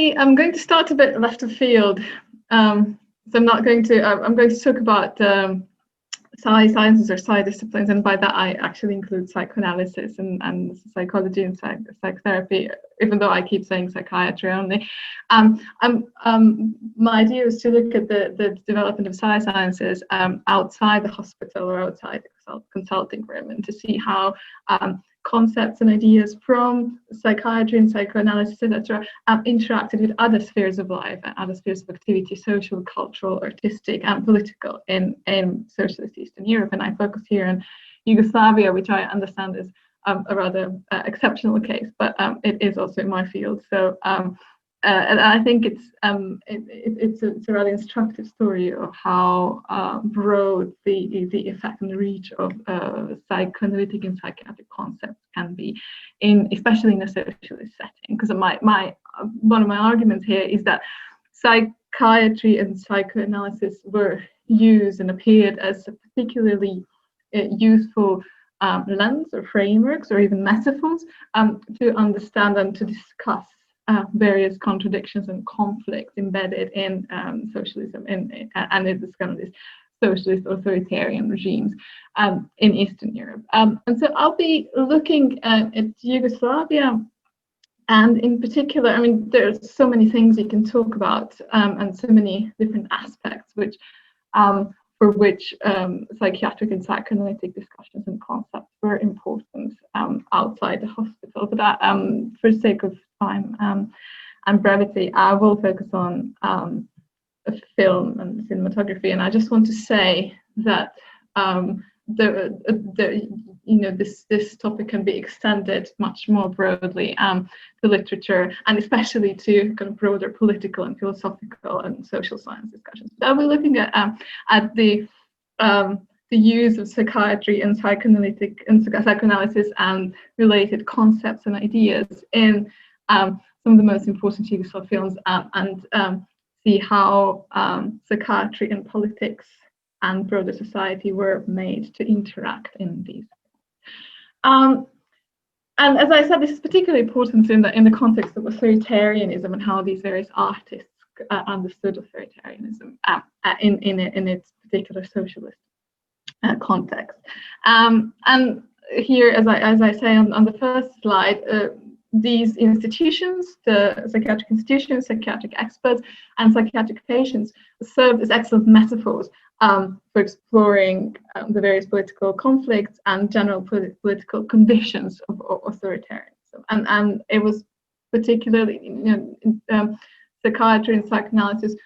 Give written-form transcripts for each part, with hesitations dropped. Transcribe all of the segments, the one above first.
I am going to start a bit left of field. So I'm going to talk about sciences or disciplines, and by that I actually include psychoanalysis and psychology and psychotherapy, even though I keep saying psychiatry only. My idea is to look at the development of sciences outside the hospital or outside the consulting room, and to see how concepts and ideas from psychiatry and psychoanalysis, etc., interacted with other spheres of life and other spheres of activity, social, cultural, artistic, and political in socialist Eastern Europe. And I focus here on Yugoslavia, which I understand is a rather exceptional case, but it is also in my field. So and I think it's a rather instructive story of how broad the effect and the reach of psychoanalytic and psychiatric concepts can be, especially in a socialist setting. Because one of my arguments here is that psychiatry and psychoanalysis were used and appeared as a particularly useful lens or frameworks or even metaphors to understand and to discuss various contradictions and conflicts embedded in socialism and in this kind of this socialist authoritarian regimes in Eastern Europe. And so I'll be looking at Yugoslavia, and in particular, I mean, there's so many things you can talk about and so many different aspects for which psychiatric and psychoanalytic discussions and concepts were important outside the hospital. But for the sake of time and brevity, I will focus on film and cinematography. And I just want to say that this topic can be extended much more broadly to literature, and especially to kind of broader political and philosophical and social science discussions. So we're looking at the use of psychiatry and psychoanalytic and psychoanalysis and related concepts and ideas in some of the most important Yugoslav films, and see how psychiatry and politics and broader society were made to interact in these. And as I said, this is particularly important in the context of authoritarianism and how these various artists understood authoritarianism in its particular socialist context. And here, as I say on the first slide, these institutions, the psychiatric institutions, psychiatric experts, and psychiatric patients served as excellent metaphors for exploring the various political conflicts and general political conditions of authoritarianism. And it was particularly, psychiatry and psychoanalysis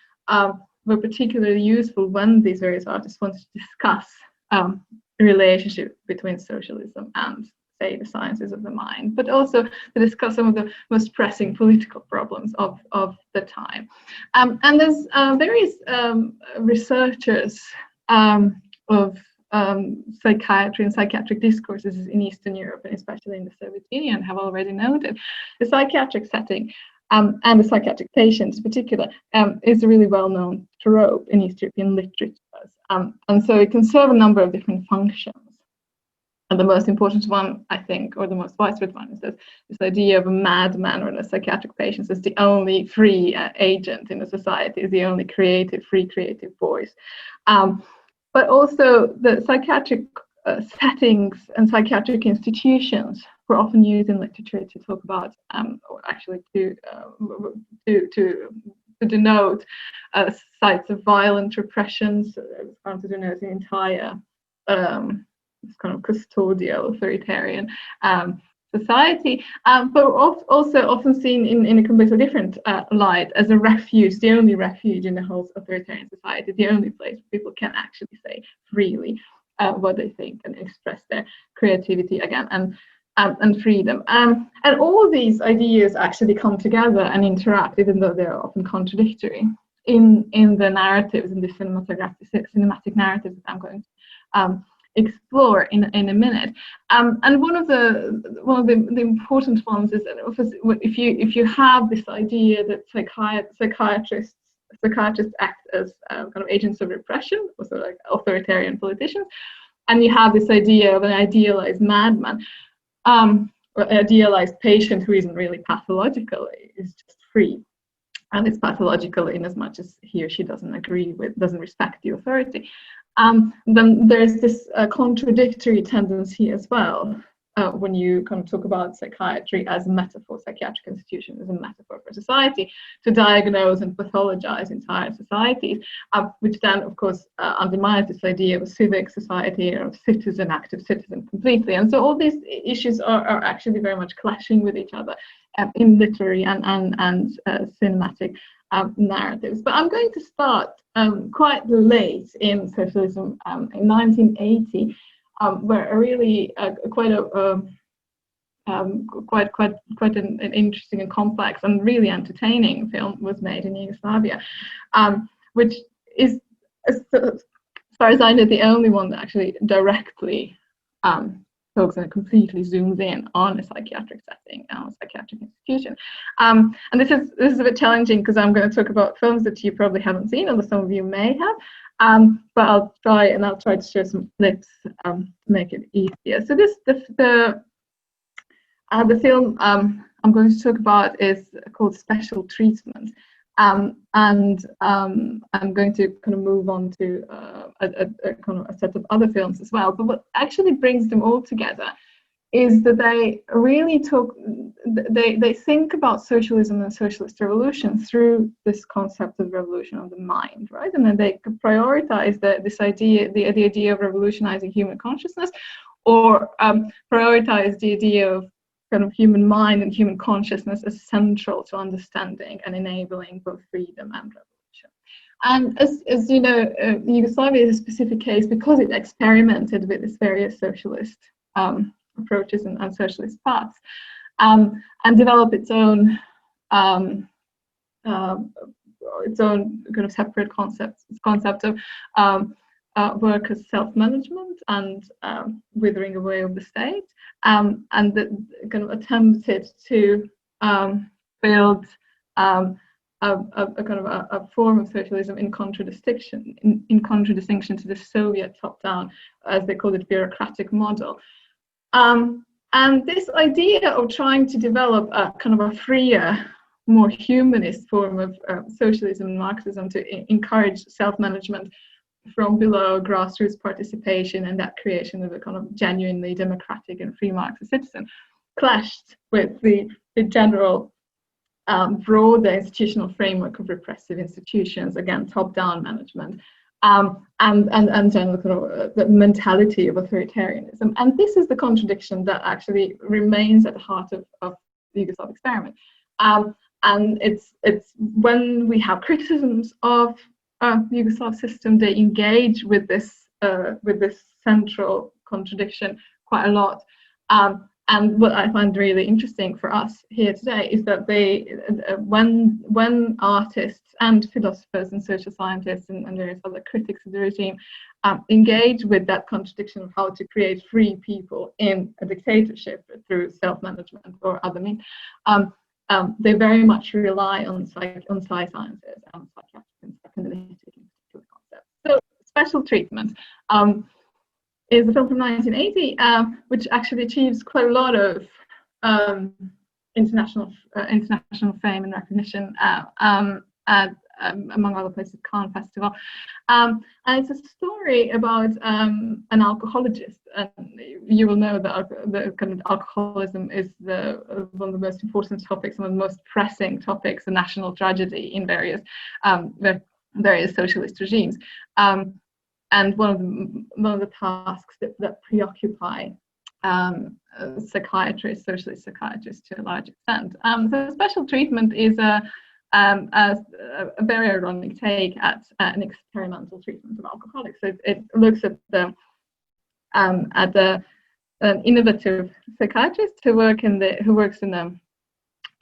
were particularly useful when these various artists wanted to discuss the relationship between socialism and, say, the sciences of the mind, but also to discuss some of the most pressing political problems of the time. And there's various researchers of psychiatry and psychiatric discourses in Eastern Europe, and especially in the Soviet Union, have already noted the psychiatric setting and the psychiatric patients in particular is a really well-known trope in East European literatures. And so it can serve a number of different functions. And the most important one, I think, or the most widespread one, is this idea of a madman or a psychiatric patient as the only free agent in a society, is the only free creative voice. But also the psychiatric settings and psychiatric institutions were often used in literature to talk about, or actually to denote sites of violent repressions, to denote the entire this kind of custodial authoritarian society, but also often seen in a completely different light as a refuge, the only refuge in the whole authoritarian society, the only place where people can actually say freely what they think and express their creativity again and freedom. And all these ideas actually come together and interact, even though they're often contradictory in the narratives, in the cinematic narratives that I'm going to explore in a minute. And one of the important ones is that if you have this idea that psychiatrists act as kind of agents of repression, also like authoritarian politicians, and you have this idea of an idealized madman, or an idealized patient who isn't really pathological, is just free. and it's pathological in as much as he or she doesn't respect the authority. Then there's this contradictory tendency as well when you kind of talk about psychiatry as a metaphor, psychiatric institution as a metaphor for society, to diagnose and pathologize entire societies, which then, of course, undermines this idea of a civic society or of citizen, active citizen completely. And so all these issues are actually very much clashing with each other in literary and cinematic narratives. But I'm going to start quite late in socialism in 1980, where a really quite an interesting and complex and really entertaining film was made in Yugoslavia, which is, as far as I know, the only one that actually directly focuses and completely zooms in on a psychiatric setting, on a psychiatric institution. And this is a bit challenging because I'm going to talk about films that you probably haven't seen, although some of you may have. But I'll try to share some clips to make it easier. So the film I'm going to talk about is called Special Treatment, and I'm going to kind of move on to a kind of a set of other films as well. But what actually brings them all together is that they really they think about socialism and socialist revolution through this concept of revolution of the mind, right? And then they prioritize the idea of revolutionizing human consciousness, or prioritize the idea of kind of human mind and human consciousness as central to understanding and enabling both freedom and revolution. And as you know, Yugoslavia is a specific case because it experimented with these various socialist approaches and socialist paths, and develop its own kind of separate concept of workers' self-management and withering away of the state, and that kind of attempted to build a form of socialism in contradistinction to the Soviet top-down, as they called it, bureaucratic model. And this idea of trying to develop a kind of a freer, more humanist form of socialism and Marxism to encourage self-management from below, grassroots participation, and that creation of a kind of genuinely democratic and free Marxist citizen, clashed with the general broader institutional framework of repressive institutions, again, top-down management, and general kind of the mentality of authoritarianism. And this is the contradiction that actually remains at the heart of the Yugoslav experiment. And it's when we have criticisms of the Yugoslav system, they engage with this central contradiction quite a lot. And what I find really interesting for us here today is that when artists and philosophers and social scientists and various other critics of the regime engage with that contradiction of how to create free people in a dictatorship through self-management or other means, they very much rely on Psy sciences and psychiatric and psychoanalytic in particular concepts. So, Special Treatment is a film from 1980, which actually achieves quite a lot of international fame and recognition, among other places, Cannes Festival. And it's a story about an alcohologist. And you will know that the kind of alcoholism is one of the most important topics, one of the most pressing topics, a national tragedy in various socialist regimes. And one of the tasks that preoccupy psychiatrists, socialist psychiatrists, to a large extent. So Special Treatment is a very ironic take at an experimental treatment of alcoholics. So it looks at an innovative psychiatrist who works in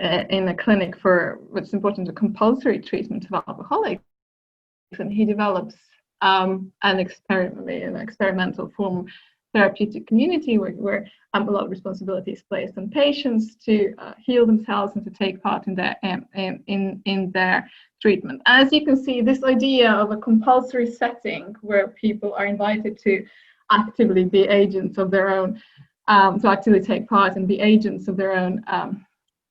a clinic for what's important, a compulsory treatment of alcoholics, and he develops an experimental form therapeutic community where a lot of responsibility is placed on patients to heal themselves and to take part in their treatment. And as you can see, this idea of a compulsory setting where people are invited to actively be agents of their own, to actively take part and be agents of their own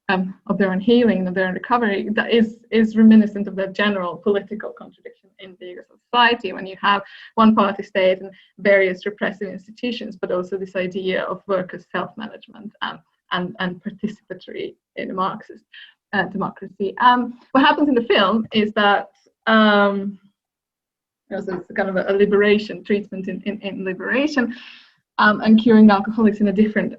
own healing, of their own recovery, that is reminiscent of the general political contradiction in the Yugoslav society, when you have one-party state and various repressive institutions, but also this idea of workers' self-management and participatory in Marxist democracy. What happens in the film is that so it's kind of a liberation treatment in liberation, and curing alcoholics in a different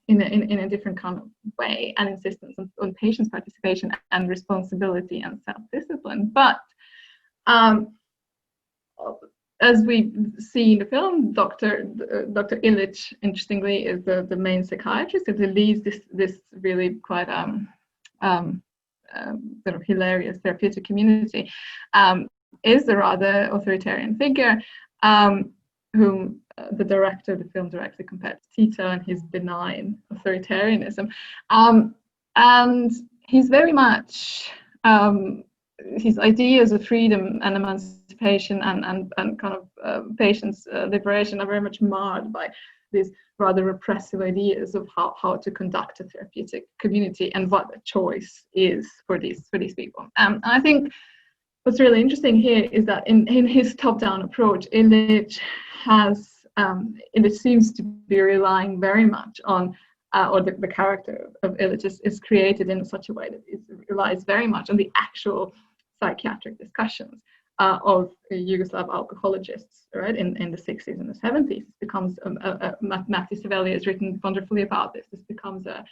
in a different kind of way, and insistence on patients' participation and responsibility and self-discipline. But as we see in the film, Dr. Illich, interestingly, is the main psychiatrist who leads this really quite sort of hilarious therapeutic community, is a rather authoritarian figure, whom the director of the film directly compared to Tito and his benign authoritarianism. And he's very much, his ideas of freedom and emancipation and kind of patients' liberation are very much marred by these rather repressive ideas of how to conduct a therapeutic community and what the choice is for these people. And I think what's really interesting here is that in his top-down approach, Illich seems to be relying very much on, or the character of Illich is created in such a way that it relies very much on the actual psychiatric discussions of Yugoslav alcoholists, right, in the 60s and the 70s. It becomes, Matthew Savelli has written wonderfully about this. This becomes a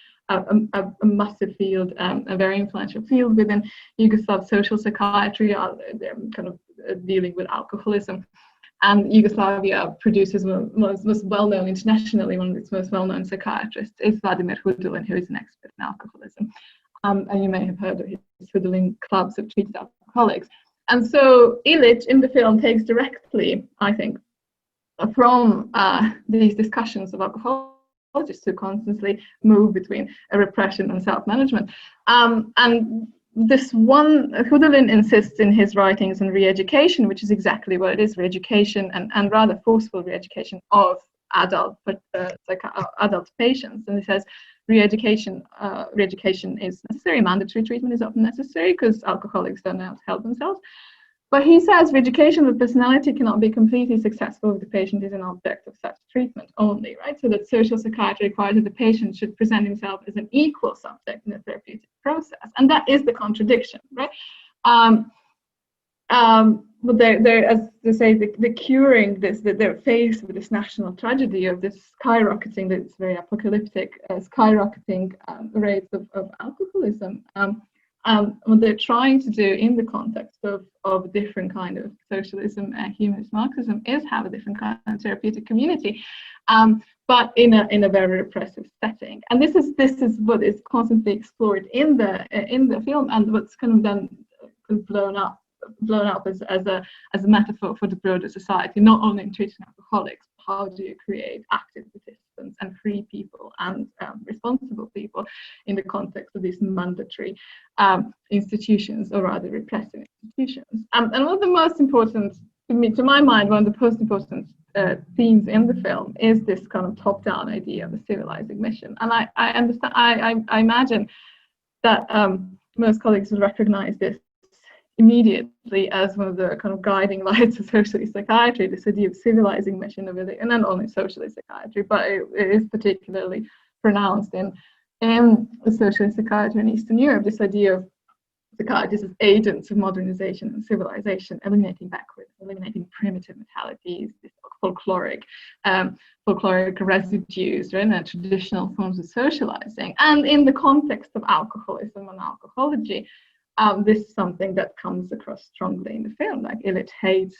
massive field, a very influential field within Yugoslav social psychiatry. They're kind of dealing with alcoholism. And Yugoslavia produces most well-known internationally, one of its most well-known psychiatrists is Vladimir Hudulin, who is an expert in alcoholism. And you may have heard of his Hudulin clubs of treated alcoholics. And so Illich in the film takes directly, I think, from these discussions of alcoholists who constantly move between repression and self-management. And this one, Hudulin insists in his writings on re-education, which is exactly what it is, re-education and rather forceful re-education of adult patients. And he says re-education is necessary, mandatory treatment is often necessary because alcoholics don't know how to help themselves. But he says re-education of personality cannot be completely successful if the patient is an object of such treatment only, right? So that social psychiatry requires that the patient should present himself as an equal subject in the therapeutic process. And that is the contradiction, right? But they're, as they say, the curing this, that they're faced with this national tragedy of this skyrocketing, that's very apocalyptic, skyrocketing rates of alcoholism. What they're trying to do in the context of different kind of socialism and humanist Marxism is have a different kind of therapeutic community, but in a very repressive setting. And this is what is constantly explored in the film, and what's kind of then blown up as a metaphor for the broader society, not only in treating alcoholics. How do you create active participants and free people and responsible people in the context of these mandatory institutions, or rather repressive institutions? And one of the most important, to my mind, one of the most important themes in the film is this kind of top-down idea of a civilizing mission. And I understand, I imagine that most colleagues will recognize this immediately as one of the kind of guiding lights of socialist psychiatry, this idea of civilizing mission, and not only socialist psychiatry, but it is particularly pronounced in the socialist psychiatry in Eastern Europe, this idea of psychiatrists as agents of modernization and civilization, eliminating backwards, eliminating primitive mentalities, this folkloric residues, right, and traditional forms of socializing. And in the context of alcoholism and alcohology, this is something that comes across strongly in the film. Like Illich hates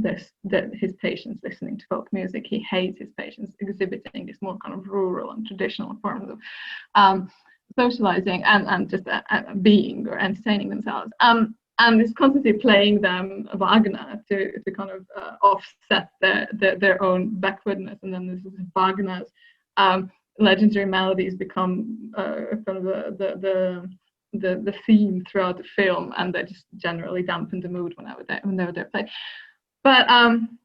his patients listening to folk music. He hates his patients exhibiting this more kind of rural and traditional forms of socializing and just being or entertaining themselves. And it's constantly playing them Wagner to kind of offset their own backwardness. And then this is Wagner's legendary melodies become kind of the theme throughout the film, and they just generally dampen the mood whenever they're played. But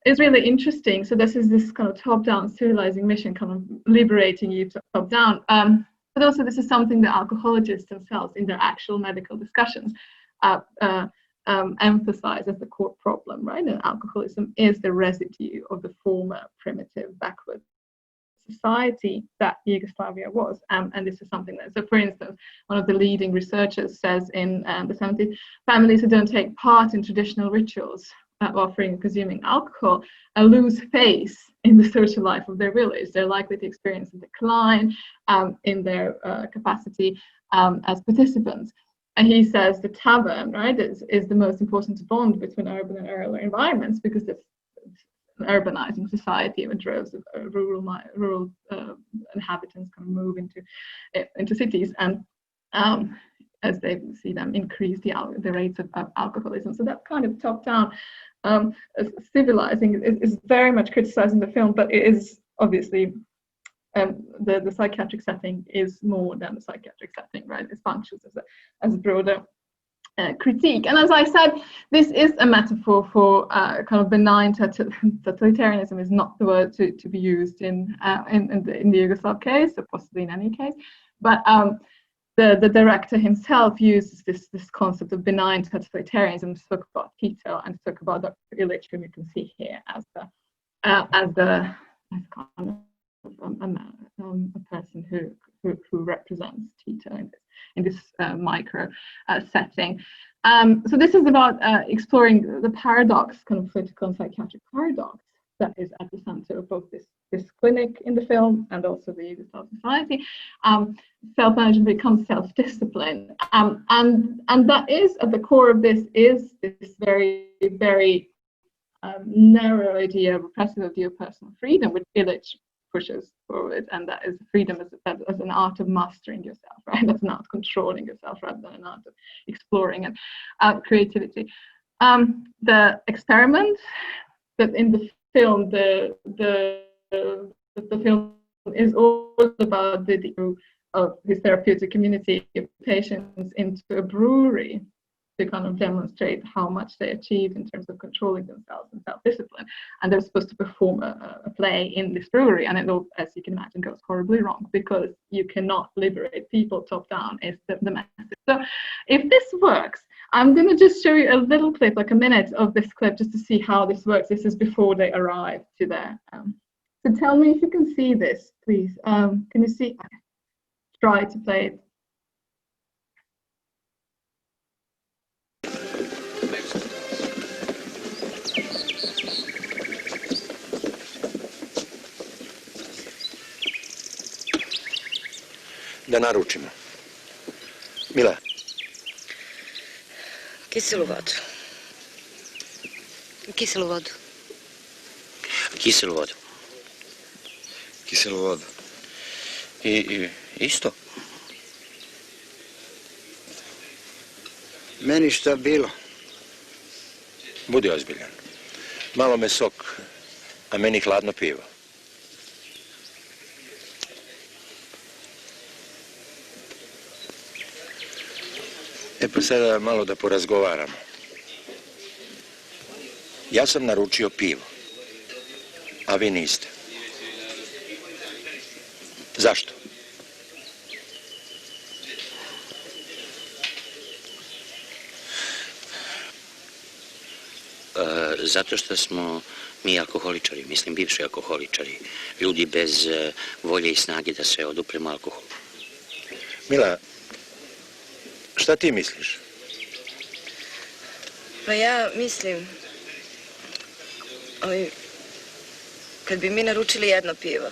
it's really interesting. So this is this kind of top-down civilizing mission, kind of liberating you top-down. But also this is something that alcohologists themselves in their actual medical discussions emphasize as the core problem, right? And alcoholism is the residue of the former primitive backward society that Yugoslavia was, and this is something that, so for instance, one of the leading researchers says in the 70s, families who don't take part in traditional rituals offering and consuming alcohol lose face in the social life of their village. They're likely to experience a decline in their capacity as participants. And he says the tavern, right, is the most important bond between urban and rural environments, because it's an urbanizing society with droves of rural inhabitants kind of move into cities, and as they see them increase the rates of alcoholism. So that kind of top-down civilizing is very much criticized in the film, but it is obviously the psychiatric setting is more than the psychiatric setting, right? It functions as a broader critique. And as I said, this is a metaphor for kind of benign totalitarianism is not the word to be used in the Yugoslav case, or possibly in any case, but the director himself uses this concept of benign totalitarianism to talk about Tito and to talk about Dr. Illich, whom you can see here as kind of a person who represents Tito in this micro setting. So this is about exploring the paradox, kind of political and psychiatric paradox that is at the center of both this clinic in the film and also the Yugoslav society. Self-management becomes self-discipline, and that is at the core of this very, very narrow idea, repressive idea of personal freedom, which Illich pushes forward, and that is freedom as an art of mastering yourself, right? That's an art of controlling yourself rather than an art of exploring and creativity. The experiment that in the film, the film is all about the of his therapeutic community of patients into a brewery to kind of demonstrate how much they achieved in terms of controlling themselves and self-discipline. And they're supposed to perform a play in this brewery, and it all, as you can imagine, goes horribly wrong, because you cannot liberate people top down is the message. So if this works, I'm going to just show you a little clip, like a minute of this clip, just to see how this works. This is before they arrive to their so tell me if you can see this, please. Can you see? Try to play it. Da naručimo. Mila. Kiselu vodu. Kiselu vodu. Kiselu vodu. Kiselu vodu. I isto. Meni šta bilo? Budi ozbiljan. Malo me sok, a meni hladno pivo. E pa sada malo da porazgovaramo. Ja sam naručio pivo, a vi niste. Zašto? Zato što smo mi alkoholičari, mislim bivši alkoholičari, ljudi bez volje i snage da se odupremo alkoholu. Mila, šta ti misliš? Pa ja mislim, kad bi mi naručili jedno pivo,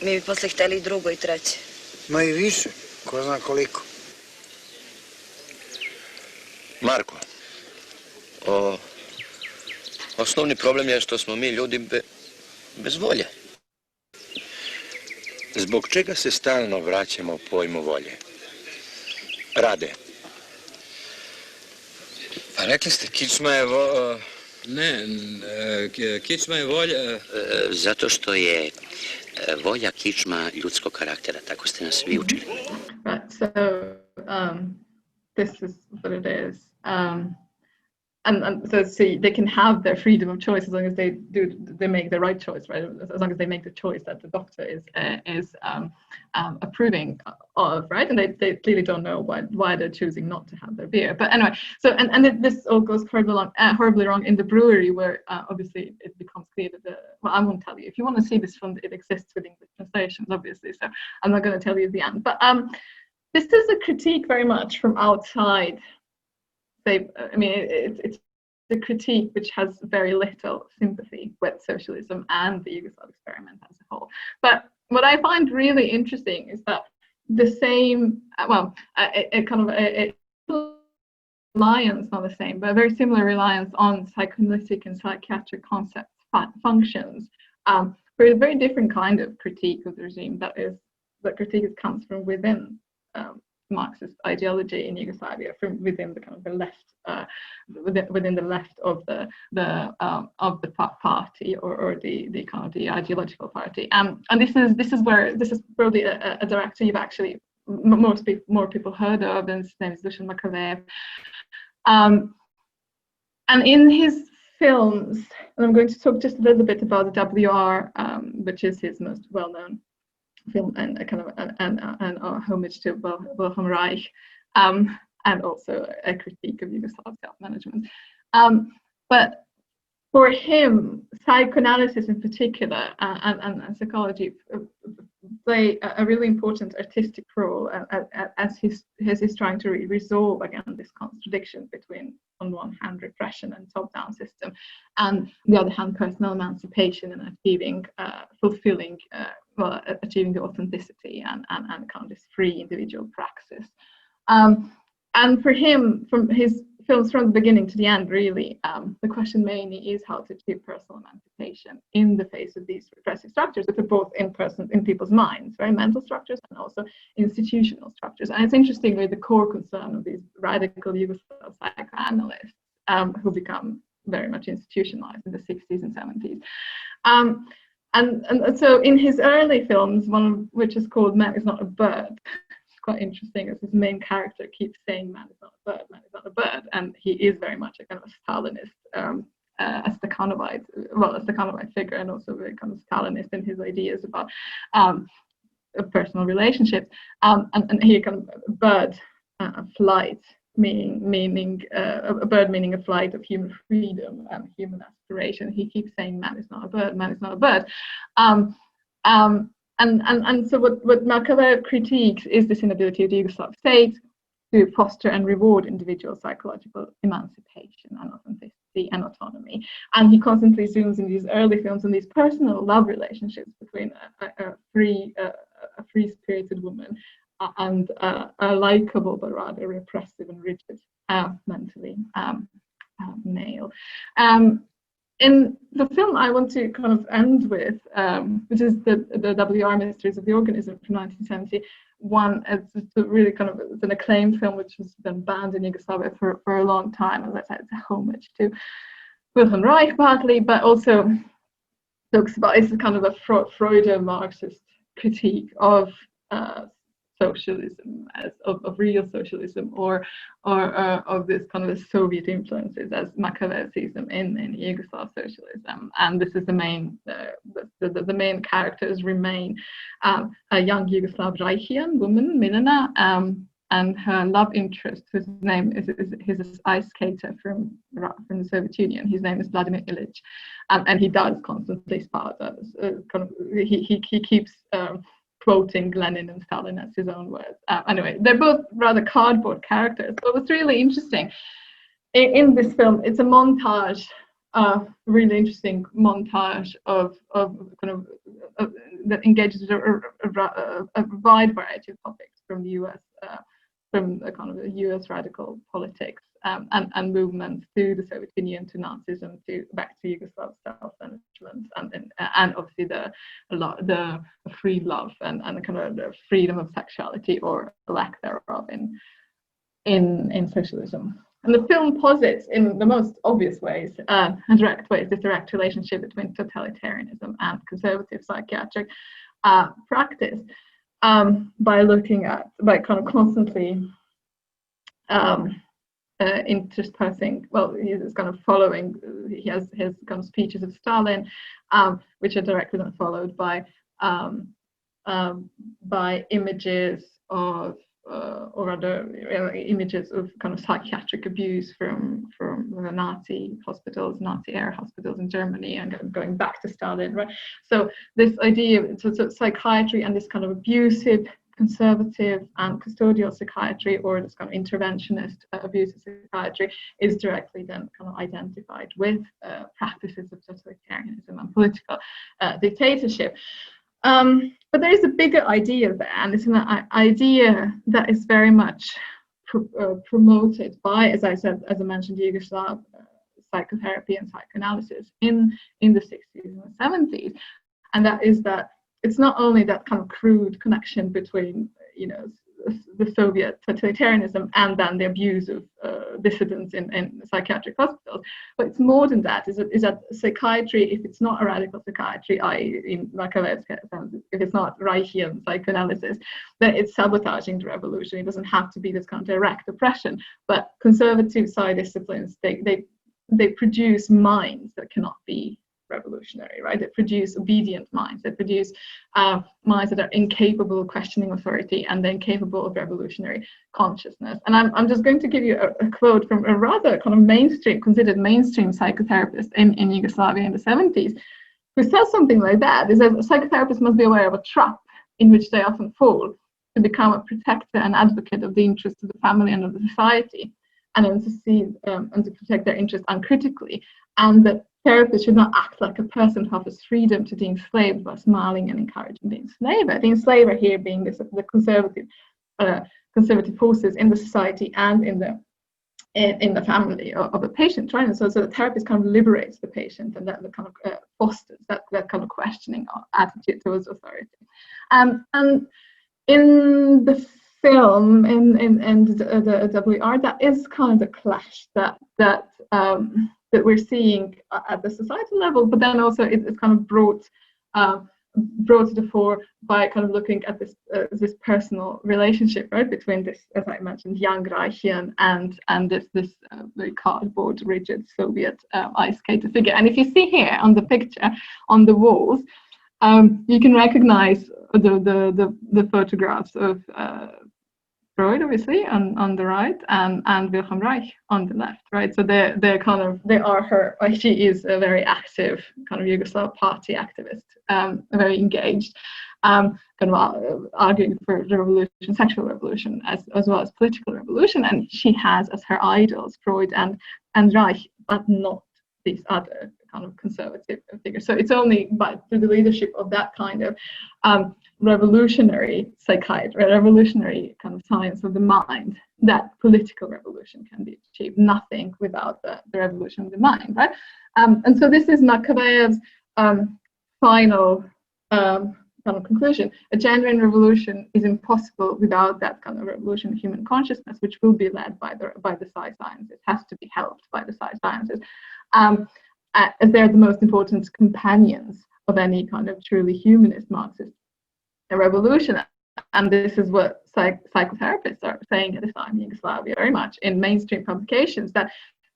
mi bi posle hteli i drugo i treće. Ma i više, ko zna koliko. Marko. Osnovni problem je što smo mi ljudi bez volje. Zbog čega se stalno vraćamo pojmu volje? Rade. Pa rekli ste, kičma je kičma je volja... Zato što je volja kičma ljudskog karaktera, tako ste nas vi učili. Right, so this is what it is. so they can have their freedom of choice as long as they make the right choice, right? As long as they make the choice that the doctor is approving of, right? And they clearly don't know why they're choosing not to have their beer. But anyway, so this all goes horribly wrong in the brewery, where obviously it becomes clear that well, I won't tell you. If you want to see this film, it exists with English translations, obviously. So I'm not going to tell you the end. But this is a critique very much from outside. It's a critique which has very little sympathy with socialism and the Yugoslav experiment as a whole. But what I find really interesting is that the same, a reliance, not the same, but a very similar reliance on psychoanalytic and psychiatric concepts, functions, for a very different kind of critique of the regime. That critique comes from within Marxist ideology in Yugoslavia, from within the kind of the left, within the left of the party, or the kind of the ideological party. And this is probably a director you've actually more people heard of, and his name is Melinda Kovai. And in his films, and I'm going to talk just a little bit about the WR, which is his most well-known film, and a kind of an homage to Wilhelm Reich, and also a critique of Yugoslav self-management. But for him, psychoanalysis in particular, and psychology play a really important artistic role as he's trying to resolve again this contradiction between, on one hand, repression and top-down system, and on the other hand, personal emancipation and achieving achieving the authenticity and kind of this free individual praxis. And for him, from his films from the beginning to the end, really, the question mainly is how to achieve personal emancipation in the face of these repressive structures, which are both in people's minds, right, mental structures, and also institutional structures. And it's interestingly the core concern of these radical Yugoslav psychoanalysts, who become very much institutionalized in the 60s and 70s. And so in his early films, one of which is called Man is Not a Bird, it's quite interesting as his main character keeps saying man is not a bird, man is not a bird, and he is very much a kind of a Stalinist, a Stakhanovite figure, and also very kind of Stalinist in his ideas about personal relationships, and he kind of bird flight, meaning a bird meaning a flight of human freedom and human aspiration. He keeps saying man is not a bird, man is not a bird. And so what Kovai critiques is this inability of the Yugoslav state to foster and reward individual psychological emancipation and authenticity and autonomy. And he constantly zooms in these early films on these personal love relationships between a free-spirited woman and a likable but rather repressive and rigid mentally male. In the film I want to kind of end with, which is the WR Mysteries of the Organism from 1971. It's really kind of it's an acclaimed film which has been banned in Yugoslavia for a long time. As I said, it's a homage to Wilhelm Reich partly, but also talks about, it's kind of a Freudian Marxist critique of socialism, as of real socialism, or of this kind of Soviet influences as Kovai sees them in Yugoslav socialism. And this is the main main characters remain a young Yugoslav Reichian woman, Milena, and her love interest, whose name is he's an ice skater from the Soviet Union. His name is Vladimir Ilyich, and he does constantly spout he keeps quoting Lenin and Stalin as his own words. Anyway, they're both rather cardboard characters. But what's really interesting in this film, it's a montage, really interesting montage of that engages a wide variety of topics from the US, from the kind of the US radical politics and movements to the Soviet Union, to Nazism, back to Yugoslav self-management, and obviously the free love and kind of the freedom of sexuality or lack thereof in socialism. And the film posits in the most obvious ways and direct ways this direct relationship between totalitarianism and conservative psychiatric practice by kind of constantly interspersing, well, he's kind of following, he has his kind of speeches of Stalin, which are directly then followed by images of, or rather images of kind of psychiatric abuse from the Nazi hospitals, Nazi air hospitals in Germany, and going back to Stalin, right? So this idea of so psychiatry and this kind of abusive, conservative and custodial psychiatry, or this kind of interventionist abusive psychiatry, is directly then kind of identified with practices of totalitarianism and political dictatorship. But there is a bigger idea there, and it's an idea that is very much promoted by, as I mentioned, Yugoslav psychotherapy and psychoanalysis in the 60s and the 70s, and that is that it's not only that kind of crude connection between, you know, the Soviet totalitarianism and then the abuse of dissidents in psychiatric hospitals, but it's more than that. Is that psychiatry, if it's not a radical psychiatry, i.e. in Machiavelli's sense, if it's not Reichian psychoanalysis, then it's sabotaging the revolution. It doesn't have to be this kind of direct oppression, but conservative side disciplines, they produce minds that cannot be revolutionary, right? They produce obedient minds. They produce minds that are incapable of questioning authority and then capable of revolutionary consciousness. And I'm just going to give you a quote from a rather kind of considered mainstream psychotherapist in Yugoslavia in the 70s, who says something like that. He says, psychotherapists must be aware of a trap in which they often fall to become a protector and advocate of the interests of the family and of the society, and then to see and to protect their interests uncritically, and that therapists should not act like a person who offers freedom to the enslaved by smiling and encouraging the enslaver. The enslaver here being the conservative forces in the society and in the family of the patient, right? And so the therapist kind of liberates the patient, and that kind of fosters that kind of questioning attitude towards authority. And in the film, in the WR, that is kind of the clash that we're seeing at the societal level, but then also it's kind of brought to the fore by kind of looking at this personal relationship, right, between this, as I mentioned, young Reichian and this very cardboard, rigid Soviet ice skater figure. And if you see here on the picture on the walls, you can recognize the photographs of Freud, obviously, on the right, and Wilhelm Reich on the left, right? So they are her. She is a very active kind of Yugoslav party activist, very engaged, kind of arguing for the revolution, sexual revolution, as well as political revolution. And she has as her idols Freud and Reich, but not these other kind of conservative figures. So it's only through the leadership of that kind of revolutionary psychiatry, revolutionary kind of science of the mind, that political revolution can be achieved. Nothing without the revolution of the mind, right? And so this is Machiavell's final kind of conclusion. A genuine revolution is impossible without that kind of revolution of human consciousness, which will be led by the Psy sciences. It has to be helped by the Psy sciences, as they're the most important companions of any kind of truly humanist Marxist revolution. And this is what psychotherapists are saying at this time in Yugoslavia very much in mainstream publications, that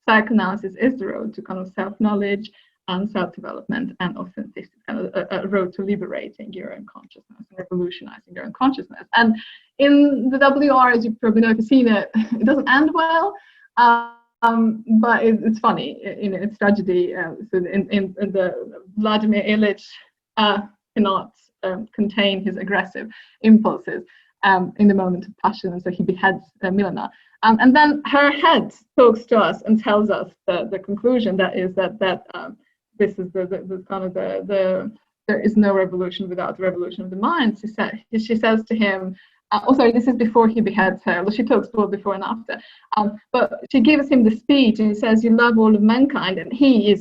psychoanalysis is the road to kind of self-knowledge and self-development, and authenticity, kind of a road to liberating your own consciousness and revolutionizing your own consciousness. And in the WR, as you probably know, if you've seen it, it doesn't end well. But it's funny, it's tragedy. So in the Vladimir Ilyich cannot contain his aggressive impulses in the moment of passion, and so he beheads Milena. And then her head talks to us and tells us the conclusion, that is that this is the kind of the there is no revolution without the revolution of the mind. She says to him, this is before he beheads her. Well, she talks both before and after. But she gives him the speech, and he says, "You love all of mankind," and he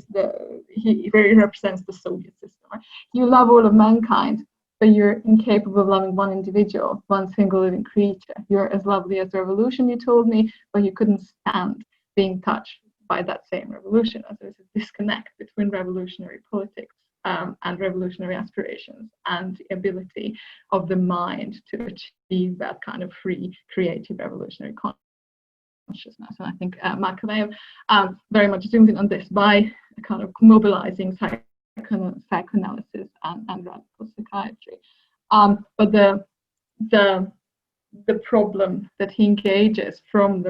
very represents the Soviet system. Right? You love all of mankind, but you're incapable of loving one individual, one single living creature. You're as lovely as the revolution, you told me, but you couldn't stand being touched by that same revolution. So there's a disconnect between revolutionary politics and revolutionary aspirations and the ability of the mind to achieve that kind of free, creative, revolutionary consciousness. And I think Kovai very much zoomed in on this by kind of mobilizing psychoanalysis and radical psychiatry. But the problem that he engages from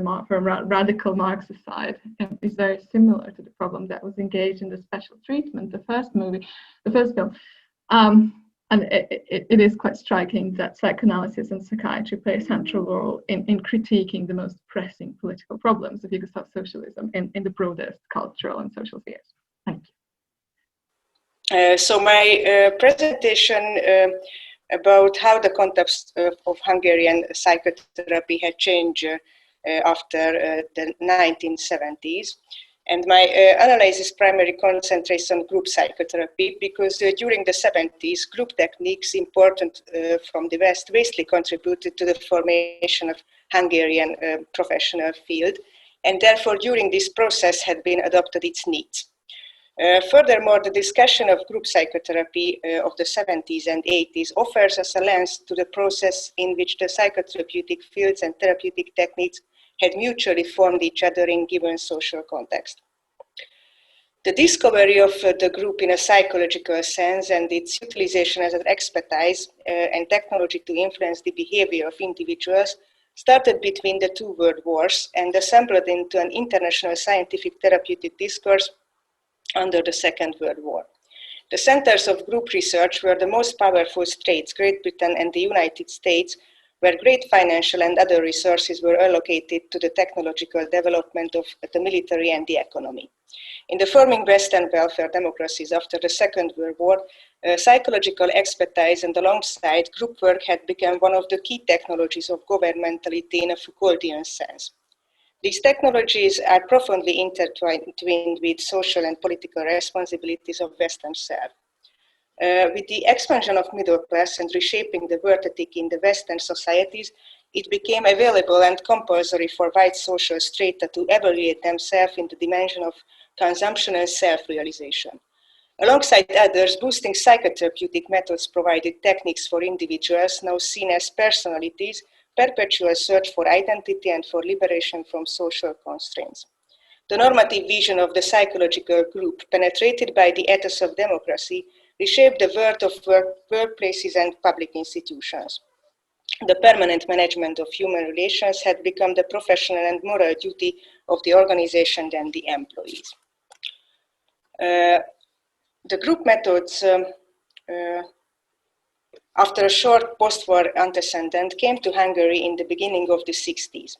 radical Marxist side is very similar to the problem that was engaged in the Special Treatment, the first film. And it is quite striking that psychoanalysis and psychiatry play a central role in critiquing the most pressing political problems of Yugoslav socialism in the broadest cultural and social spheres. Thank you. So my presentation about how the context of Hungarian psychotherapy had changed after the 1970s. And my analysis primarily concentrates on group psychotherapy because during the 70s, group techniques important from the West vastly contributed to the formation of Hungarian professional field, and therefore during this process had been adopted its needs. Furthermore, the discussion of group psychotherapy of the 70s and 80s offers us a lens to the process in which the psychotherapeutic fields and therapeutic techniques had mutually formed each other in given social context. The discovery of the group in a psychological sense and its utilization as an expertise and technology to influence the behavior of individuals started between the two world wars and assembled into an international scientific therapeutic discourse under the Second World War. The centers of group research were the most powerful states, Great Britain and the United States, where great financial and other resources were allocated to the technological development of the military and the economy. In the forming Western welfare democracies after the Second World War, psychological expertise and alongside group work had become one of the key technologies of governmentality in a Foucauldian sense. These technologies are profoundly intertwined with social and political responsibilities of Western self. With the expansion of middle class and reshaping the work ethic in the Western societies, it became available and compulsory for white social strata to evaluate themselves in the dimension of consumption and self-realization. Alongside others, boosting psychotherapeutic methods provided techniques for individuals now seen as personalities, perpetual search for identity and for liberation from social constraints. The normative vision of the psychological group, penetrated by the ethos of democracy, reshaped the world of workplaces and public institutions. The permanent management of human relations had become the professional and moral duty of the organization and the employees. The group methods, after a short post-war antecedent, came to Hungary in the beginning of the 60s.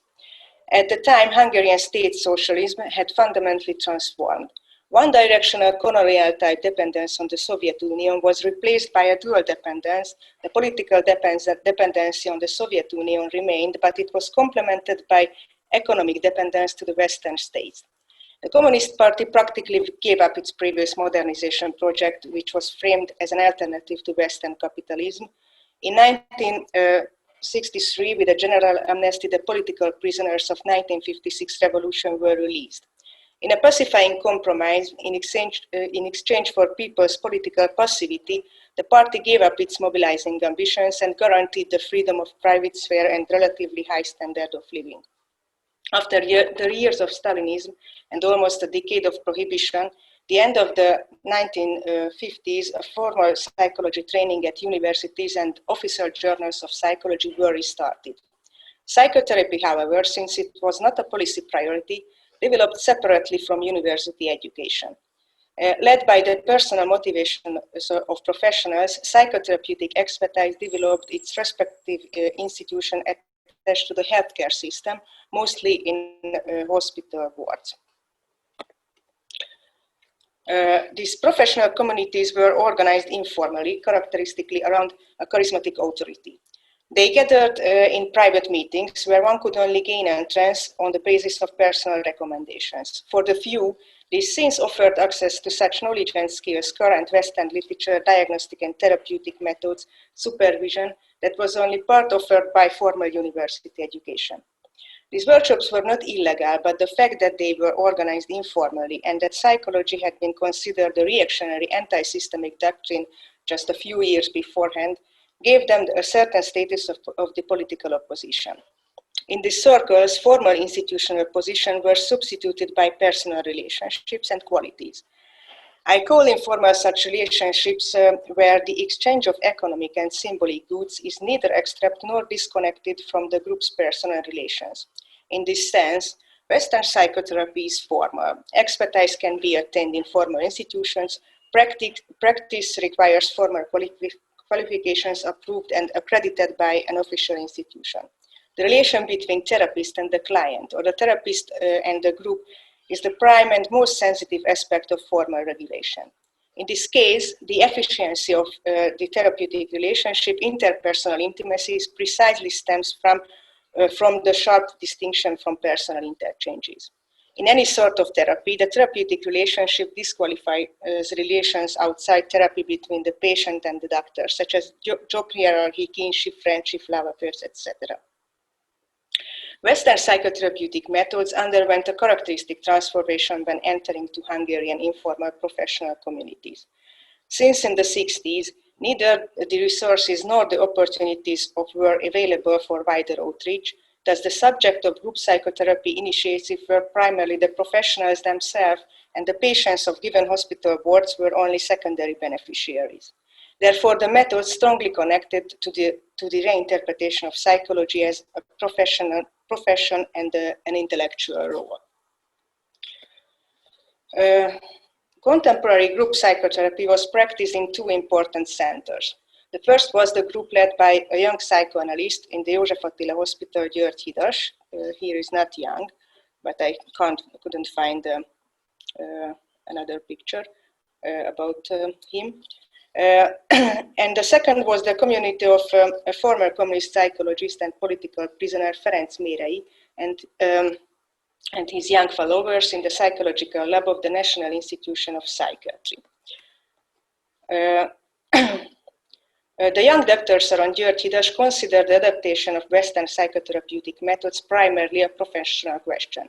At the time, Hungarian state socialism had fundamentally transformed. One-directional colonial-type dependence on the Soviet Union was replaced by a dual dependence. The political dependency on the Soviet Union remained, but it was complemented by economic dependence to the Western states. The Communist Party practically gave up its previous modernization project, which was framed as an alternative to Western capitalism. In 1963, with a general amnesty, the political prisoners of 1956 revolution were released. In a pacifying compromise, in exchange for people's political passivity, the party gave up its mobilizing ambitions and guaranteed the freedom of private sphere and relatively high standard of living. After the years of Stalinism and almost a decade of prohibition, the end of the 1950s, a formal psychology training at universities and official journals of psychology were restarted. Psychotherapy, however, since it was not a policy priority, developed separately from university education. Led by the personal motivation of professionals, psychotherapeutic expertise developed its respective institution attached to the healthcare system, mostly in hospital wards. These professional communities were organized informally, characteristically around a charismatic authority. They gathered in private meetings where one could only gain entrance on the basis of personal recommendations. For the few, these scenes offered access to such knowledge and skills, current Western literature, diagnostic and therapeutic methods, supervision, that was only part offered by formal university education. These workshops were not illegal, but the fact that they were organized informally and that psychology had been considered a reactionary anti-systemic doctrine just a few years beforehand gave them a certain status of the political opposition. In these circles, formal institutional positions were substituted by personal relationships and qualities. I call informal such relationships where the exchange of economic and symbolic goods is neither abstract nor disconnected from the group's personal relations. In this sense, Western psychotherapy is formal. Expertise can be attained in formal institutions. Practice requires formal qualifications approved and accredited by an official institution. The relation between therapist and the client, or the therapist and the group, is the prime and most sensitive aspect of formal regulation. In this case, the efficiency of the therapeutic relationship, interpersonal intimacies, precisely stems from the sharp distinction from personal interchanges. In any sort of therapy, the therapeutic relationship disqualifies relations outside therapy between the patient and the doctor, such as job hierarchy, kinship, friendship, love affairs, etc. Western psychotherapeutic methods underwent a characteristic transformation when entering to Hungarian informal professional communities. Since in the 60s, neither the resources nor the opportunities were available for wider outreach. Thus, the subject of group psychotherapy initiatives were primarily the professionals themselves, and the patients of given hospital wards were only secondary beneficiaries. Therefore, the method strongly connected to the reinterpretation of psychology as a profession and an intellectual role. Contemporary group psychotherapy was practiced in two important centers. The first was the group led by a young psychoanalyst in the József Attila Hospital, György-Hidas. Here is not young, but I couldn't find another picture about him. And the second was the community of a former communist psychologist and political prisoner, Ferenc Mérei, and his young followers in the psychological lab of the National Institution of Psychiatry. The young doctors around György-Hidas considered the adaptation of Western psychotherapeutic methods primarily a professional question.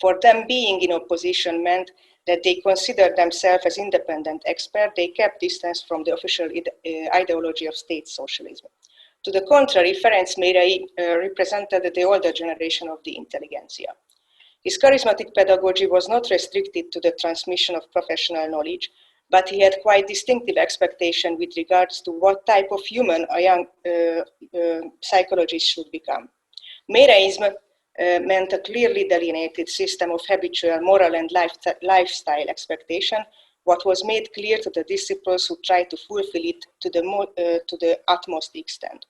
For them, being in opposition meant that they considered themselves as independent experts. They kept distance from the official ideology of state socialism. To the contrary, Ferenc Mérei represented the older generation of the intelligentsia. His charismatic pedagogy was not restricted to the transmission of professional knowledge, but he had quite distinctive expectation with regards to what type of human a young psychologist should become. Méreism meant a clearly delineated system of habitual moral and lifestyle expectation, what was made clear to the disciples who tried to fulfill it to the utmost extent.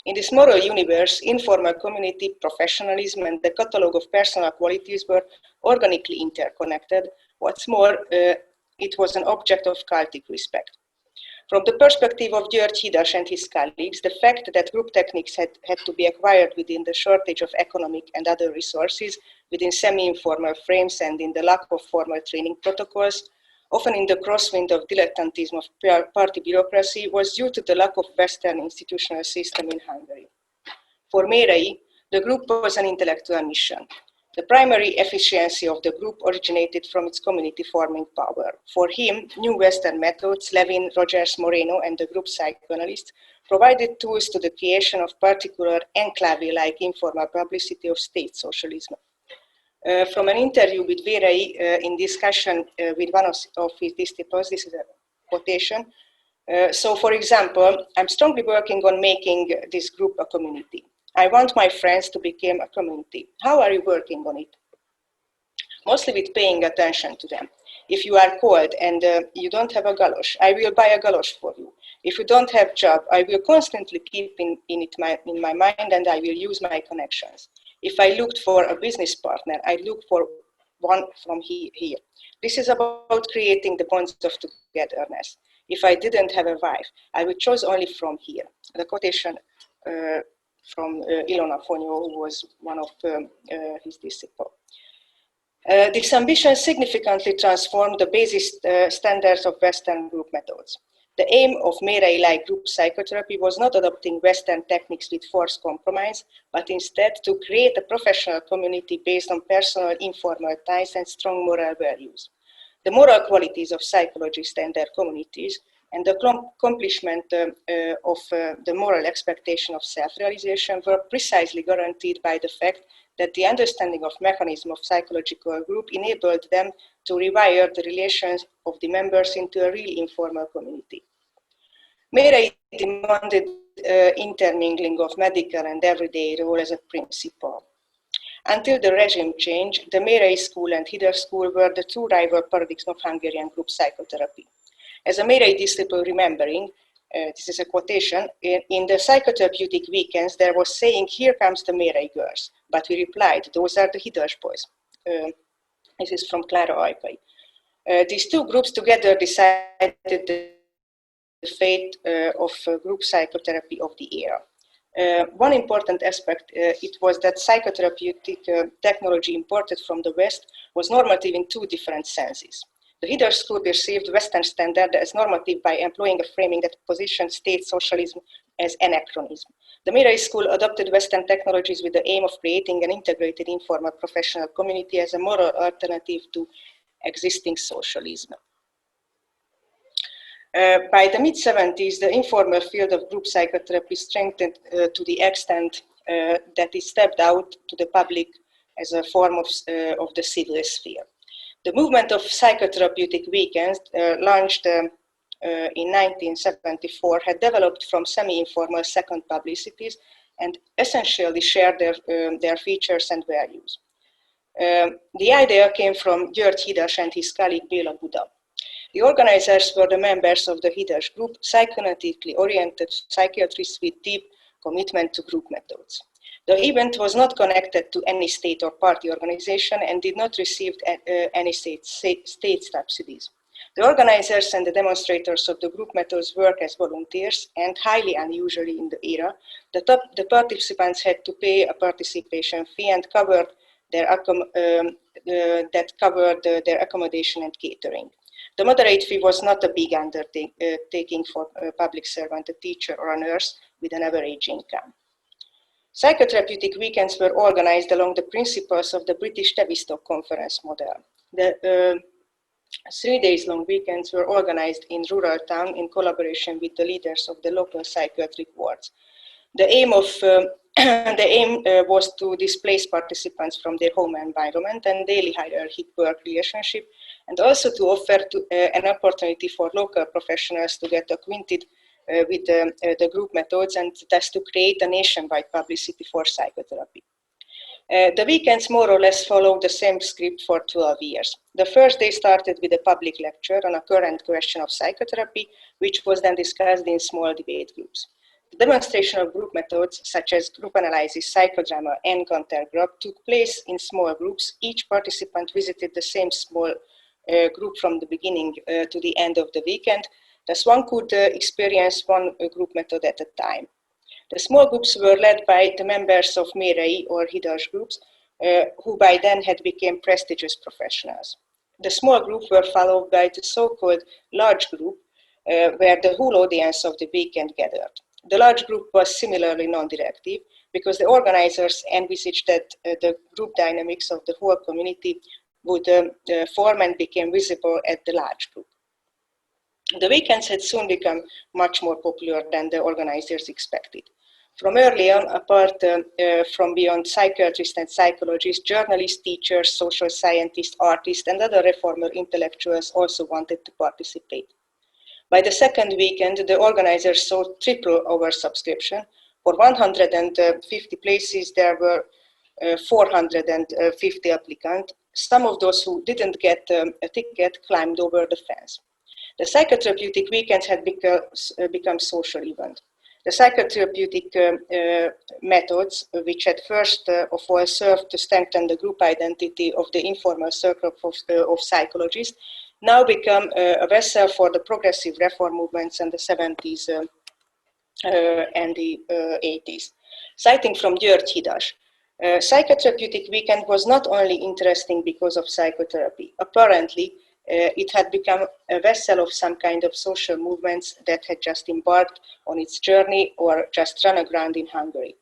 In this moral universe, informal community, professionalism, and the catalogue of personal qualities were organically interconnected. What's more, it was an object of cultic respect. From the perspective of György-Hidas and his colleagues, the fact that group techniques had to be acquired within the shortage of economic and other resources, within semi-informal frames and in the lack of formal training protocols, often in the crosswind of dilettantism of party bureaucracy, was due to the lack of Western institutional system in Hungary. For Mérei, the group was an intellectual mission. The primary efficiency of the group originated from its community-forming power. For him, new Western methods, Levin, Rogers, Moreno, and the group psychoanalysts provided tools to the creation of particular enclave-like informal publicity of state socialism. From an interview with Mérei in discussion with one of his disciples, this is a quotation. So, for example, I'm strongly working on making this group a community. I want my friends to become a community. How are you working on it? Mostly with paying attention to them. If you are cold and you don't have a galosh, I will buy a galosh for you. If you don't have a job, I will constantly keep in my mind and I will use my connections. If I looked for a business partner, I look for one from here. This is about creating the bonds of togetherness. If I didn't have a wife, I would choose only from here. The quotation from Ilona Fonyo, who was one of his disciples. This ambition significantly transformed the basis standards of Western group methods. The aim of Mérei-like group psychotherapy was not adopting Western techniques with forced compromise, but instead to create a professional community based on personal informal ties and strong moral values. The moral qualities of psychologists and their communities and the accomplishment of the moral expectation of self-realization were precisely guaranteed by the fact that the understanding of mechanism of psychological group enabled them to rewire the relations of the members into a real informal community. Mérey demanded intermingling of medical and everyday role as a principle. Until the regime change, the Mérey School and Hida School were the two rival paradigms of Hungarian group psychotherapy. As a Mérey disciple remembering, this is a quotation, in the Psychotherapeutic Weekends there was saying, "Here comes the Mérey girls," but we replied, "Those are the Hidas boys." This is from Clara Ajkai. These two groups together decided the fate of group psychotherapy of the era. One important aspect, it was that psychotherapeutic technology imported from the West was normative in two different senses. The Hida School perceived Western standard as normative by employing a framing that positioned state socialism as anachronism. The Mérey School adopted Western technologies with the aim of creating an integrated informal professional community as a moral alternative to existing socialism. By the mid-70s, the informal field of group psychotherapy strengthened to the extent that it stepped out to the public as a form of the civil sphere. The movement of Psychotherapeutic Weekends, launched in 1974, had developed from semi-informal second publicities and essentially shared their features and values. The idea came from György Hidas and his colleague Béla Buda. The organizers were the members of the Hidas group, psychoanalytically oriented psychiatrists with deep commitment to group methods. The event was not connected to any state or party organization and did not receive any state subsidies. The organizers and the demonstrators of the group methods work as volunteers, and highly unusually in the era, the participants had to pay a participation fee and covered their accommodation and catering. The moderate fee was not a big undertaking for a public servant, a teacher, or a nurse with an average income. Psychotherapeutic weekends were organized along the principles of the British Tavistock Conference model. The 3 days long weekends were organized in rural town in collaboration with the leaders of the local psychiatric wards. The aim was to displace participants from their home environment and daily hierarchic work relationship, and also to offer an opportunity for local professionals to get acquainted with the group methods and thus to create a nationwide publicity for psychotherapy. The weekends more or less followed the same script for 12 years. The first day started with a public lecture on a current question of psychotherapy, which was then discussed in small debate groups. The demonstration of group methods, such as group analysis, psychodrama, and encounter group, took place in small groups. Each participant visited the same small group from the beginning to the end of the weekend. Thus, one could experience one group method at a time. The small groups were led by the members of Mérey or Hidas groups, who by then had become prestigious professionals. The small group were followed by the so-called large group, where the whole audience of the weekend gathered. The large group was similarly non-directive because the organizers envisaged that the group dynamics of the whole community would form and became visible at the large group. The weekends had soon become much more popular than the organizers expected. From early on, apart from beyond psychiatrists and psychologists, journalists, teachers, social scientists, artists, and other reformer intellectuals also wanted to participate. By the second weekend, the organizers saw triple oversubscription. For 150 places, there were 450 applicants. Some of those who didn't get a ticket climbed over the fence. The psychotherapeutic weekends had become social event. The psychotherapeutic methods, which at first of all served to strengthen the group identity of the informal circle of psychologists, now become a vessel for the progressive reform movements in the 70s and the 80s. Citing from György Hidas, psychotherapeutic weekend was not only interesting because of psychotherapy. Apparently, it had become a vessel of some kind of social movements that had just embarked on its journey or just run aground in Hungary.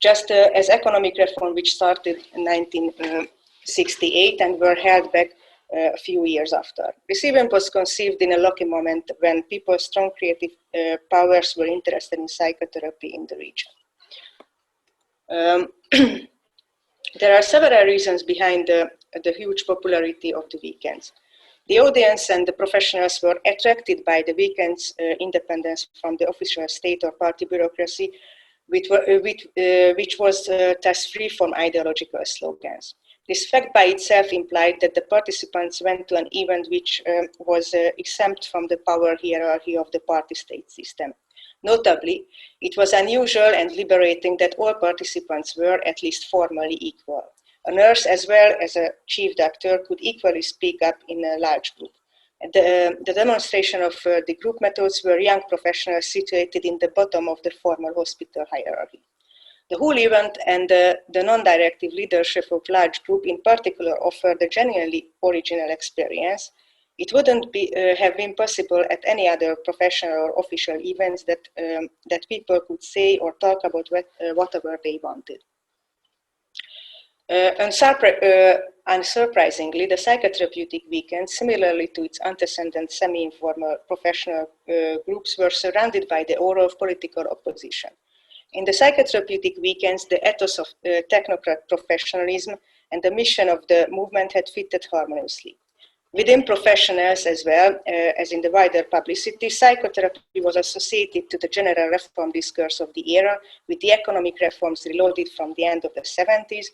Just as economic reform, which started in 1968 and were held back a few years after. This event was conceived in a lucky moment when people's strong creative powers were interested in psychotherapy in the region. There are several reasons behind the huge popularity of the weekends. The audience and the professionals were attracted by the weekend's independence from the official state or party bureaucracy, which was thus free from ideological slogans. This fact by itself implied that the participants went to an event which was exempt from the power hierarchy of the party-state system. Notably, it was unusual and liberating that all participants were at least formally equal. A nurse as well as a chief doctor could equally speak up in a large group. The demonstration of the group methods were young professionals situated in the bottom of the formal hospital hierarchy. The whole event and the non-directive leadership of large group in particular offered a genuinely original experience. It wouldn't have been possible at any other professional or official events that people could say or talk about whatever they wanted. Unsurprisingly, the Psychotherapeutic Weekends, similarly to its antecedent semi-informal professional groups, were surrounded by the aura of political opposition. In the Psychotherapeutic Weekends, the ethos of technocrat professionalism and the mission of the movement had fitted harmoniously. Within professionals as well as in the wider publicity, psychotherapy was associated to the general reform discourse of the era, with the economic reforms reloaded from the end of the 70s,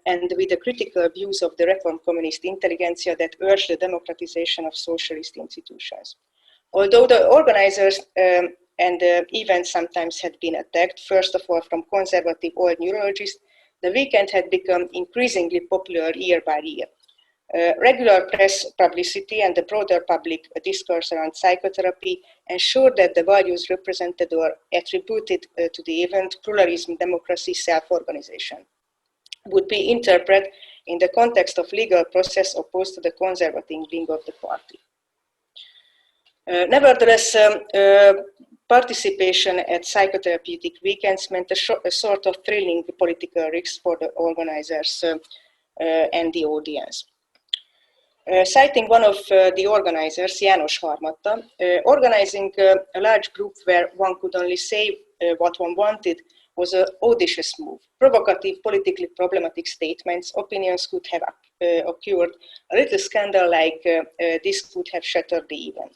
and with the critical views of the reform communist intelligentsia that urged the democratization of socialist institutions. Although the organizers and the event sometimes had been attacked, first of all from conservative old neurologists, the weekend had become increasingly popular year by year. Regular press publicity and the broader public discourse around psychotherapy ensured that the values represented or attributed to the event, pluralism, democracy, self-organization, would be interpreted in the context of legal process opposed to the conservative wing of the party. Nevertheless, participation at psychotherapeutic weekends meant a sort of thrilling political risk for the organizers and the audience. Citing one of the organizers, János Harmatta, organizing a large group where one could only say what one wanted was an audacious move. Provocative, politically problematic statements, opinions could have occurred. A little scandal like this could have shattered the event.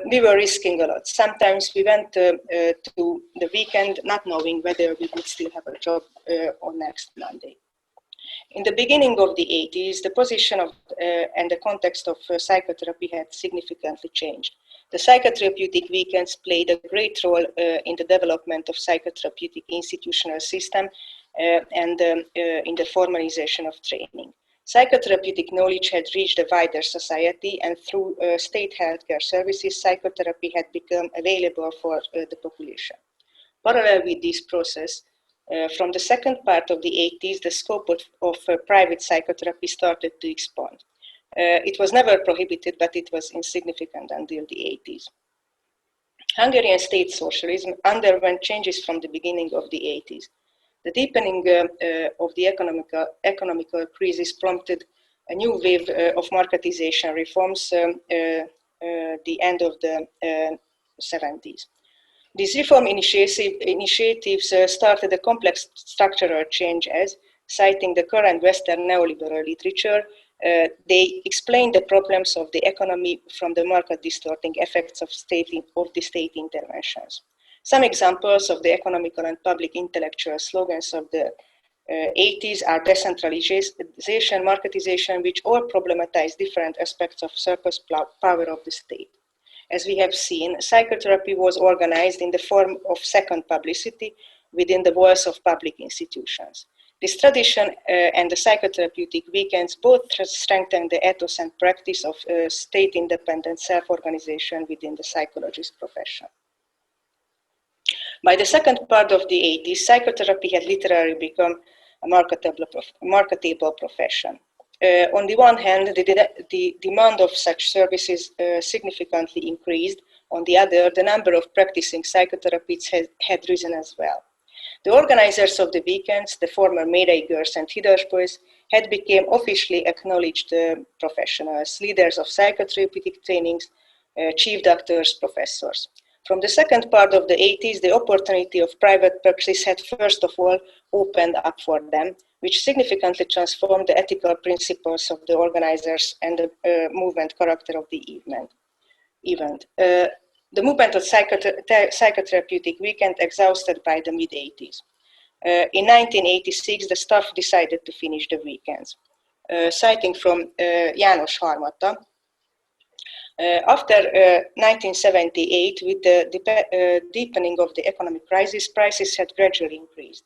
We were risking a lot. Sometimes we went to the weekend not knowing whether we would still have a job on next Monday. In the beginning of the 80s, the position of and the context of psychotherapy had significantly changed. The psychotherapeutic weekends played a great role in the development of psychotherapeutic institutional system and in the formalization of training. Psychotherapeutic knowledge had reached a wider society, and through state healthcare services, psychotherapy had become available for the population. Parallel with this process, from the second part of the 80s, the scope of private psychotherapy started to expand. It was never prohibited, but it was insignificant until the 80s. Hungarian state socialism underwent changes from the beginning of the 80s. The deepening of the economical crisis prompted a new wave of marketization reforms the end of the 70s. These reform initiatives started a complex structural change as, citing the current Western neoliberal literature, they explained the problems of the economy from the market distorting effects of the state interventions. Some examples of the economical and public intellectual slogans of the 80s are decentralization, marketization, which all problematize different aspects of surplus power of the state. As we have seen, psychotherapy was organized in the form of second publicity within the walls of public institutions. This tradition and the psychotherapeutic weekends both strengthen the ethos and practice of state-independent self-organization within the psychologist profession. By the second part of the 80s, psychotherapy had literally become a marketable profession. On the one hand, the demand of such services significantly increased. On the other, the number of practicing psychotherapists had risen as well. The organizers of the weekends, the former Méreigers and Hidalgos, had become officially acknowledged professionals, leaders of psychotherapeutic trainings, chief doctors, professors. From the second part of the 80s, the opportunity of private practice had first of all opened up for them, which significantly transformed the ethical principles of the organizers and the movement character of the event. The movement of Psychotherapeutic Weekend exhausted by the mid-80s. In 1986, the staff decided to finish the weekends. Citing from János Harmata, after 1978, with the deepening of the economic crisis, prices had gradually increased.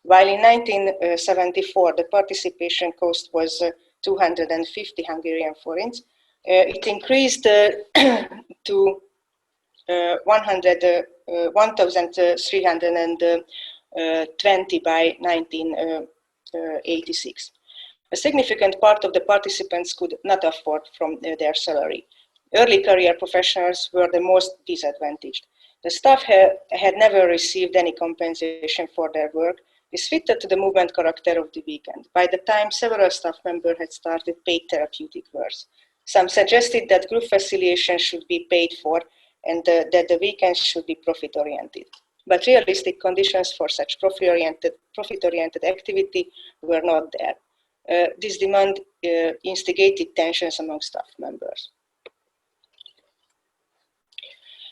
While in 1974, the participation cost was 250 Hungarian forints, it increased to 1,320 by 1986. A significant part of the participants could not afford from their salary. Early career professionals were the most disadvantaged. The staff had never received any compensation for their work. This fitted to the movement character of the weekend. By the time, several staff members had started paid therapeutic works. Some suggested that group facilitation should be paid for and that the weekends should be profit-oriented. But realistic conditions for such profit-oriented activity were not there. This demand instigated tensions among staff members.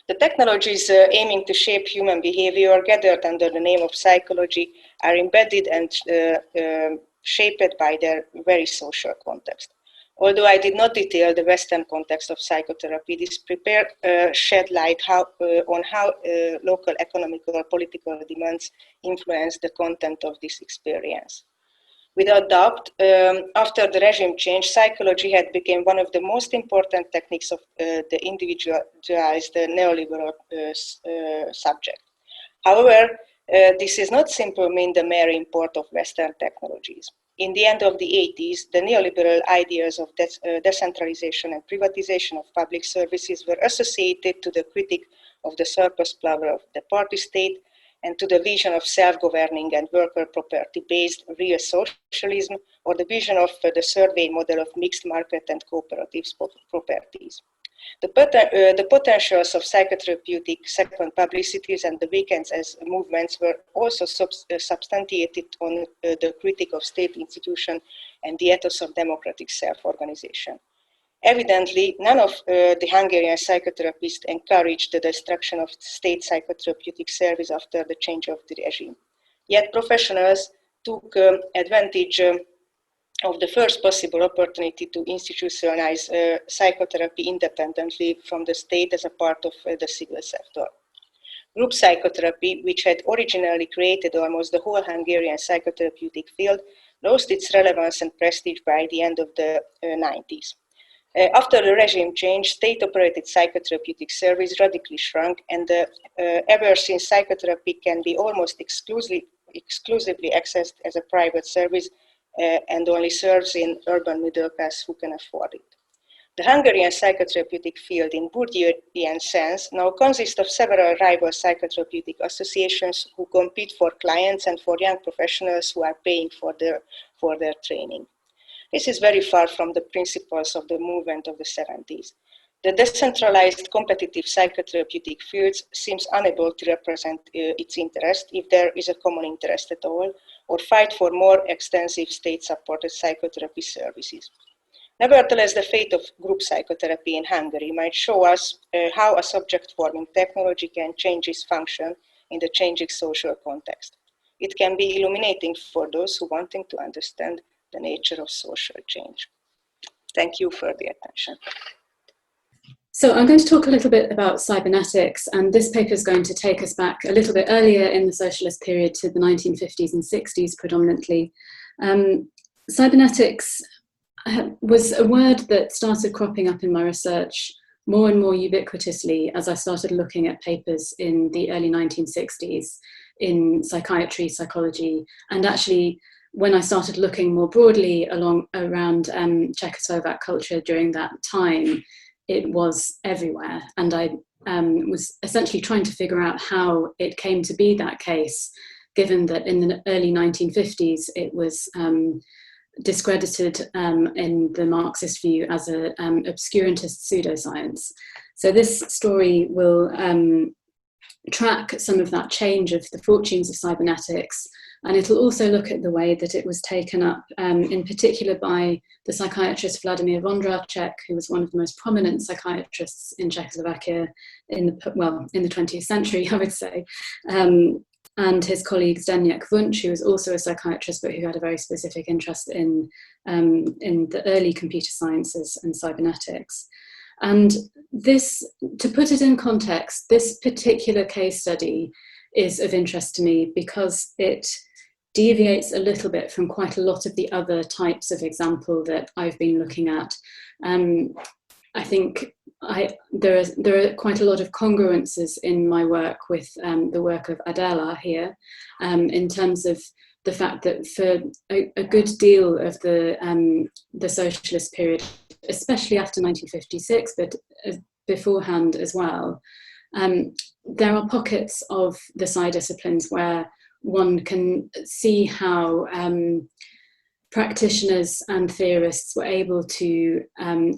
The technologies aiming to shape human behavior, gathered under the name of psychology, are embedded and shaped by their very social context. Although I did not detail the Western context of psychotherapy, this paper shed light on how local economical or political demands influence the content of this experience. Without doubt, after the regime change, psychology had become one of the most important techniques of the individualized neoliberal subject. However, this is not simply mean the mere import of Western technologies. In the end of the 80s, the neoliberal ideas of decentralization and privatization of public services were associated to the critique of the surplus power of the party state and to the vision of self-governing and worker property-based real socialism, or the vision of the survey model of mixed market and cooperative properties. The potentials of psychotherapeutic second publicities and the weekends as movements were also substantiated on the critique of state institution and the ethos of democratic self-organization. Evidently, none of the Hungarian psychotherapists encouraged the destruction of state psychotherapeutic service after the change of the regime. Yet professionals took advantage of the first possible opportunity to institutionalize psychotherapy independently from the state as a part of the civil sector. Group psychotherapy, which had originally created almost the whole Hungarian psychotherapeutic field, lost its relevance and prestige by the end of the 90s. After the regime change, state-operated psychotherapeutic service radically shrunk, and ever since psychotherapy can be almost exclusively accessed as a private service and only serves in urban middle class who can afford it. The Hungarian psychotherapeutic field in Bourdieuian sense now consists of several rival psychotherapeutic associations who compete for clients and for young professionals who are paying for their training. This is very far from the principles of the movement of the 70s. The decentralized competitive psychotherapeutic fields seems unable to represent its interest, if there is a common interest at all, or fight for more extensive state-supported psychotherapy services. Nevertheless, the fate of group psychotherapy in Hungary might show us how a subject-forming technology can change its function in the changing social context. It can be illuminating for those who wanting to understand the nature of social change. Thank you for the attention. So I'm going to talk a little bit about cybernetics, and this paper is going to take us back a little bit earlier in the socialist period to the 1950s and 60s predominantly. Cybernetics was a word that started cropping up in my research more and more ubiquitously as I started looking at papers in the early 1960s in psychiatry, psychology, and actually when I started looking more broadly around Czechoslovak culture during that time, it was everywhere. And I was essentially trying to figure out how it came to be that case, given that in the early 1950s, it was discredited in the Marxist view as an obscurantist pseudoscience. So this story will track some of that change of the fortunes of cybernetics, and it'll also look at the way that it was taken up in particular by the psychiatrist Vladimir Vondracek, who was one of the most prominent psychiatrists in Czechoslovakia in the 20th century, I would say, and his colleague Zdeněk Wunsch, who was also a psychiatrist but who had a very specific interest in the early computer sciences and cybernetics. And this, to put it in context, this particular case study is of interest to me because it deviates a little bit from quite a lot of the other types of example that I've been looking at. I think there are quite a lot of congruences in my work with the work of Adela here, in terms of the fact that for a good deal of the socialist period, especially after 1956, but beforehand as well, there are pockets of the Psy disciplines where one can see how practitioners and theorists were able to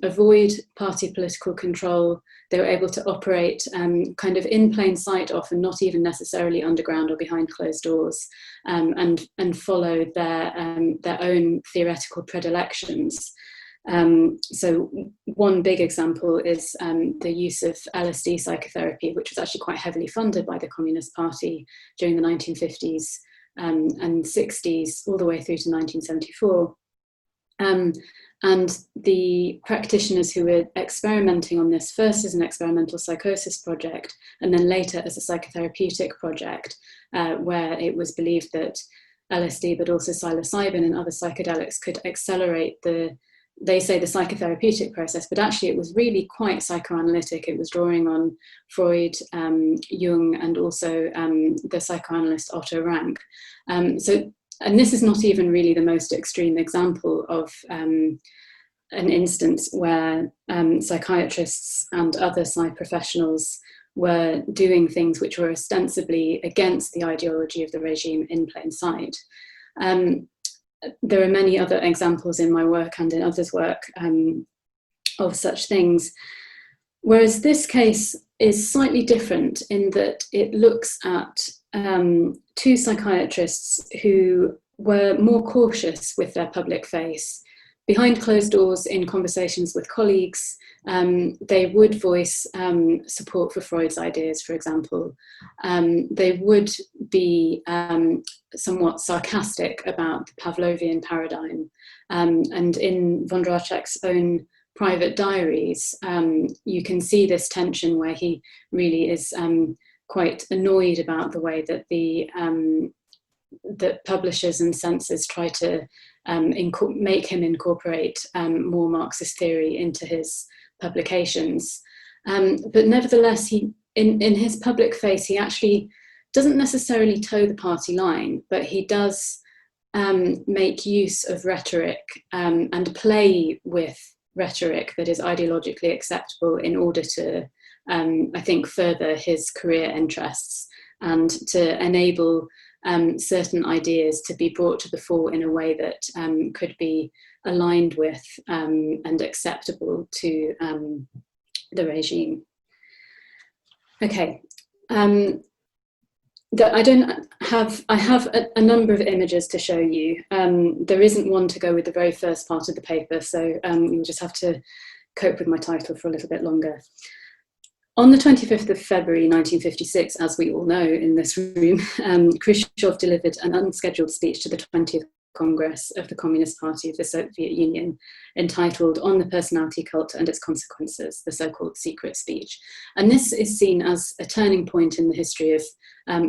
avoid party political control. They were able to operate kind of in plain sight, often not even necessarily underground or behind closed doors, and follow their own theoretical predilections. So one big example is the use of LSD psychotherapy, which was actually quite heavily funded by the Communist Party during the 1950s and 60s, all the way through to 1974. And the practitioners who were experimenting on this, first as an experimental psychosis project, and then later as a psychotherapeutic project, where it was believed that LSD, but also psilocybin and other psychedelics could accelerate they say the psychotherapeutic process, but actually it was really quite psychoanalytic. It was drawing on Freud, Jung, and also the psychoanalyst Otto Rank. And this is not even really the most extreme example of an instance where psychiatrists and other Psy-professionals were doing things which were ostensibly against the ideology of the regime in plain sight. There are many other examples in my work and in others' work of such things, whereas this case is slightly different in that it looks at two psychiatrists who were more cautious with their public face. Behind closed doors, in conversations with colleagues, they would voice support for Freud's ideas, for example. They would be somewhat sarcastic about the Pavlovian paradigm. And in Vondracek's own private diaries, you can see this tension where he really is quite annoyed about the way that that publishers and censors try to make him incorporate more Marxist theory into his publications. But nevertheless, in his public face, he actually doesn't necessarily toe the party line, but he does make use of rhetoric and play with rhetoric that is ideologically acceptable in order to, I think, further his career interests and to enable certain ideas to be brought to the fore in a way that could be aligned with and acceptable to the regime. Okay, I have a number of images to show you. There isn't one to go with the very first part of the paper, so you'll just have to cope with my title for a little bit longer. On the 25th of February 1956, as we all know in this room, Khrushchev delivered an unscheduled speech to the 20th Congress of the Communist Party of the Soviet Union, entitled "On the Personality Cult and Its Consequences," the so-called secret speech. And this is seen as a turning point in the history of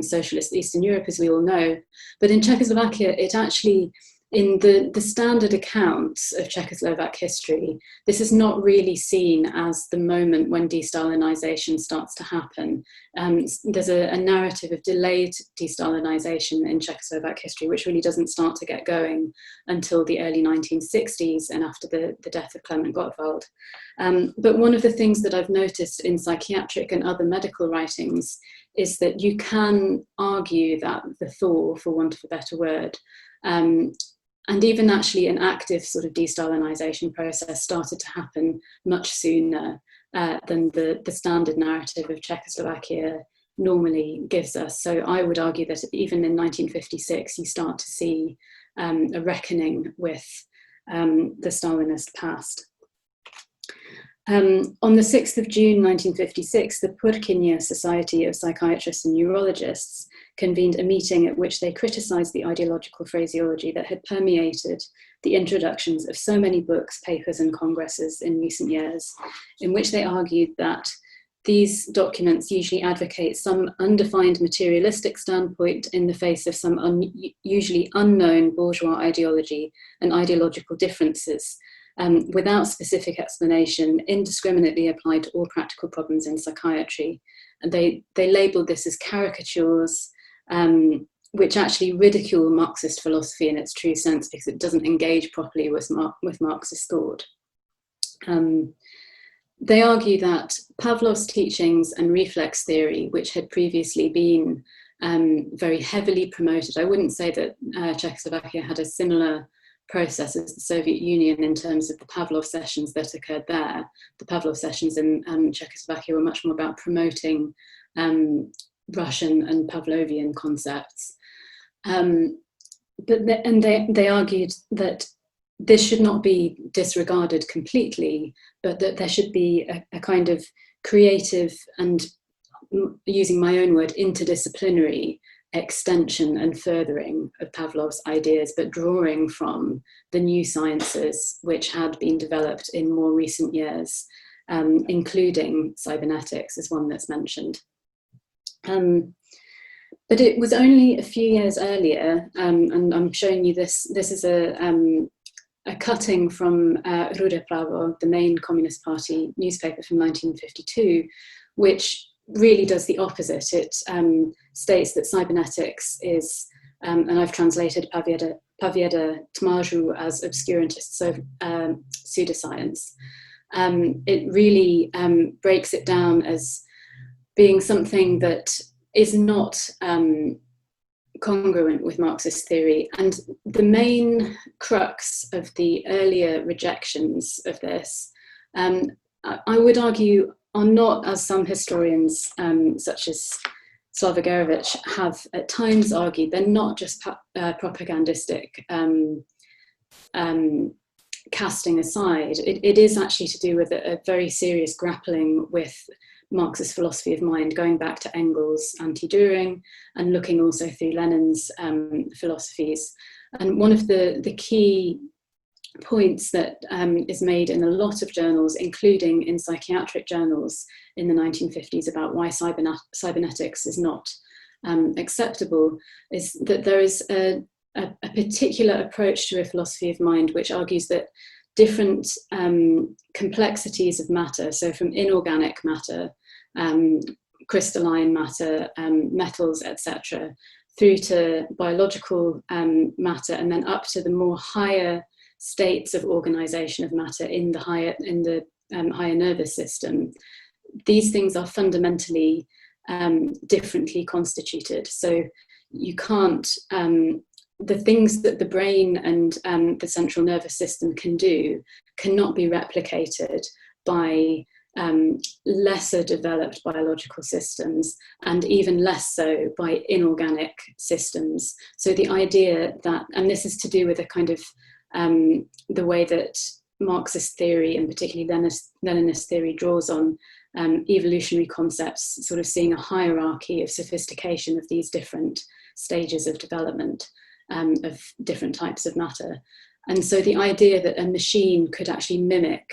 socialist Eastern Europe, as we all know. But in Czechoslovakia, it actually, in the standard accounts of Czechoslovak history, this is not really seen as the moment when de-Stalinization starts to happen. There's a narrative of delayed de-Stalinization in Czechoslovak history, which really doesn't start to get going until the early 1960s and after the death of Klement Gottwald. But one of the things that I've noticed in psychiatric and other medical writings is that you can argue that the thaw, for want of a better word, And even actually an active sort of de-Stalinization process started to happen much sooner than the standard narrative of Czechoslovakia normally gives us. So I would argue that even in 1956, you start to see a reckoning with the Stalinist past. On the 6th of June 1956, the Purkyně Society of Psychiatrists and Neurologists convened a meeting at which they criticised the ideological phraseology that had permeated the introductions of so many books, papers and congresses in recent years, in which they argued that these documents usually advocate some undefined materialistic standpoint in the face of some usually unknown bourgeois ideology and ideological differences, without specific explanation, indiscriminately applied to all practical problems in psychiatry. And they labelled this as caricatures, which actually ridicule Marxist philosophy in its true sense because it doesn't engage properly with Marxist thought. They argue that Pavlov's teachings and reflex theory, which had previously been very heavily promoted, I wouldn't say that Czechoslovakia had a similar process as the Soviet Union in terms of the Pavlov sessions that occurred there. The Pavlov sessions in Czechoslovakia were much more about promoting Russian and Pavlovian concepts. They argued that this should not be disregarded completely, but that there should be a kind of creative and, using my own word, interdisciplinary extension and furthering of Pavlov's ideas, but drawing from the new sciences which had been developed in more recent years, including cybernetics as one that's mentioned. But it was only a few years earlier, and I'm showing you this is a cutting from Rude Pravo, the main Communist Party newspaper from 1952, which really does the opposite. It states that cybernetics is, and I've translated Pavěda Tmářů as obscurantist pseudoscience. It really breaks it down as being something that is not congruent with Marxist theory. And the main crux of the earlier rejections of this, I would argue, are not, as some historians, such as Slavogerovich, have at times argued, they're not just propagandistic casting aside. It is actually to do with a very serious grappling with Marxist philosophy of mind, going back to Engels' anti-Düring and looking also through Lenin's philosophies. And one of the key points that is made in a lot of journals, including in psychiatric journals in the 1950s, about why cybernetics is not acceptable, is that there is a particular approach to a philosophy of mind which argues that different complexities of matter, so from inorganic matter, crystalline matter, metals, etc., through to biological matter, and then up to the more higher states of organization of matter in the higher nervous system. These things are fundamentally differently constituted. So you can't, the things that the brain and the central nervous system can do cannot be replicated by lesser developed biological systems, and even less so by inorganic systems. So the idea that, and this is to do with a kind of the way that Marxist theory, and particularly Leninist theory, draws on evolutionary concepts, sort of seeing a hierarchy of sophistication of these different stages of development of different types of matter. And so the idea that a machine could actually mimic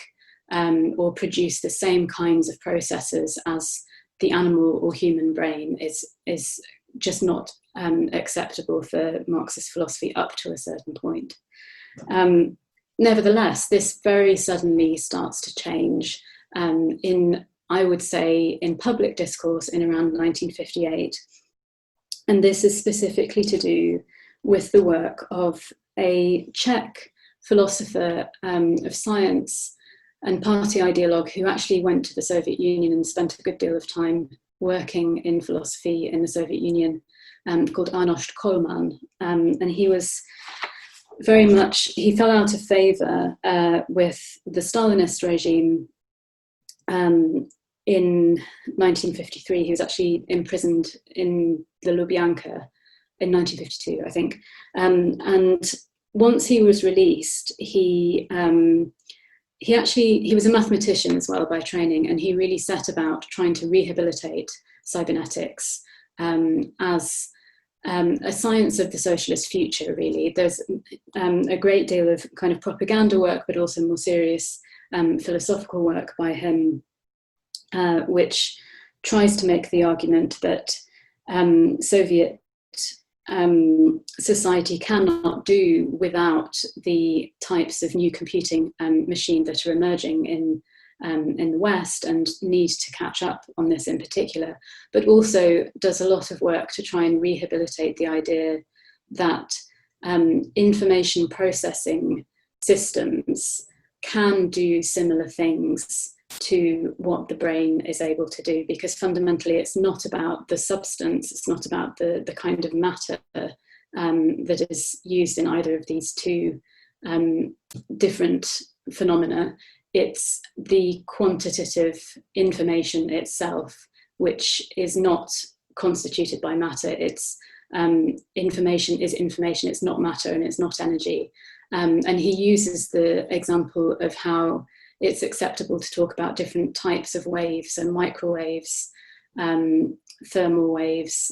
or produce the same kinds of processes as the animal or human brain is just not acceptable for Marxist philosophy up to a certain point. Nevertheless, this very suddenly starts to change in, I would say, in public discourse in around 1958. And this is specifically to do with the work of a Czech philosopher of science and party ideologue who actually went to the Soviet Union and spent a good deal of time working in philosophy in the Soviet Union, called Arnošt Kollmann. And he was very much, he fell out of favour with the Stalinist regime. In 1953, he was actually imprisoned in the Lubyanka in 1952, I think. And once he was released, he was a mathematician as well by training, and he really set about trying to rehabilitate cybernetics as a science of the socialist future, really. There's a great deal of kind of propaganda work, but also more serious philosophical work by him, which tries to make the argument that Soviet society cannot do without the types of new computing machine that are emerging in the West, and need to catch up on this in particular, but also does a lot of work to try and rehabilitate the idea that information processing systems can do similar things to what the brain is able to do, because fundamentally it's not about the substance, it's not about the kind of matter that is used in either of these two different phenomena. It's the quantitative information itself, which is not constituted by matter. It's information is information, it's not matter and it's not energy. And he uses the example of how it's acceptable to talk about different types of waves, and microwaves, thermal waves,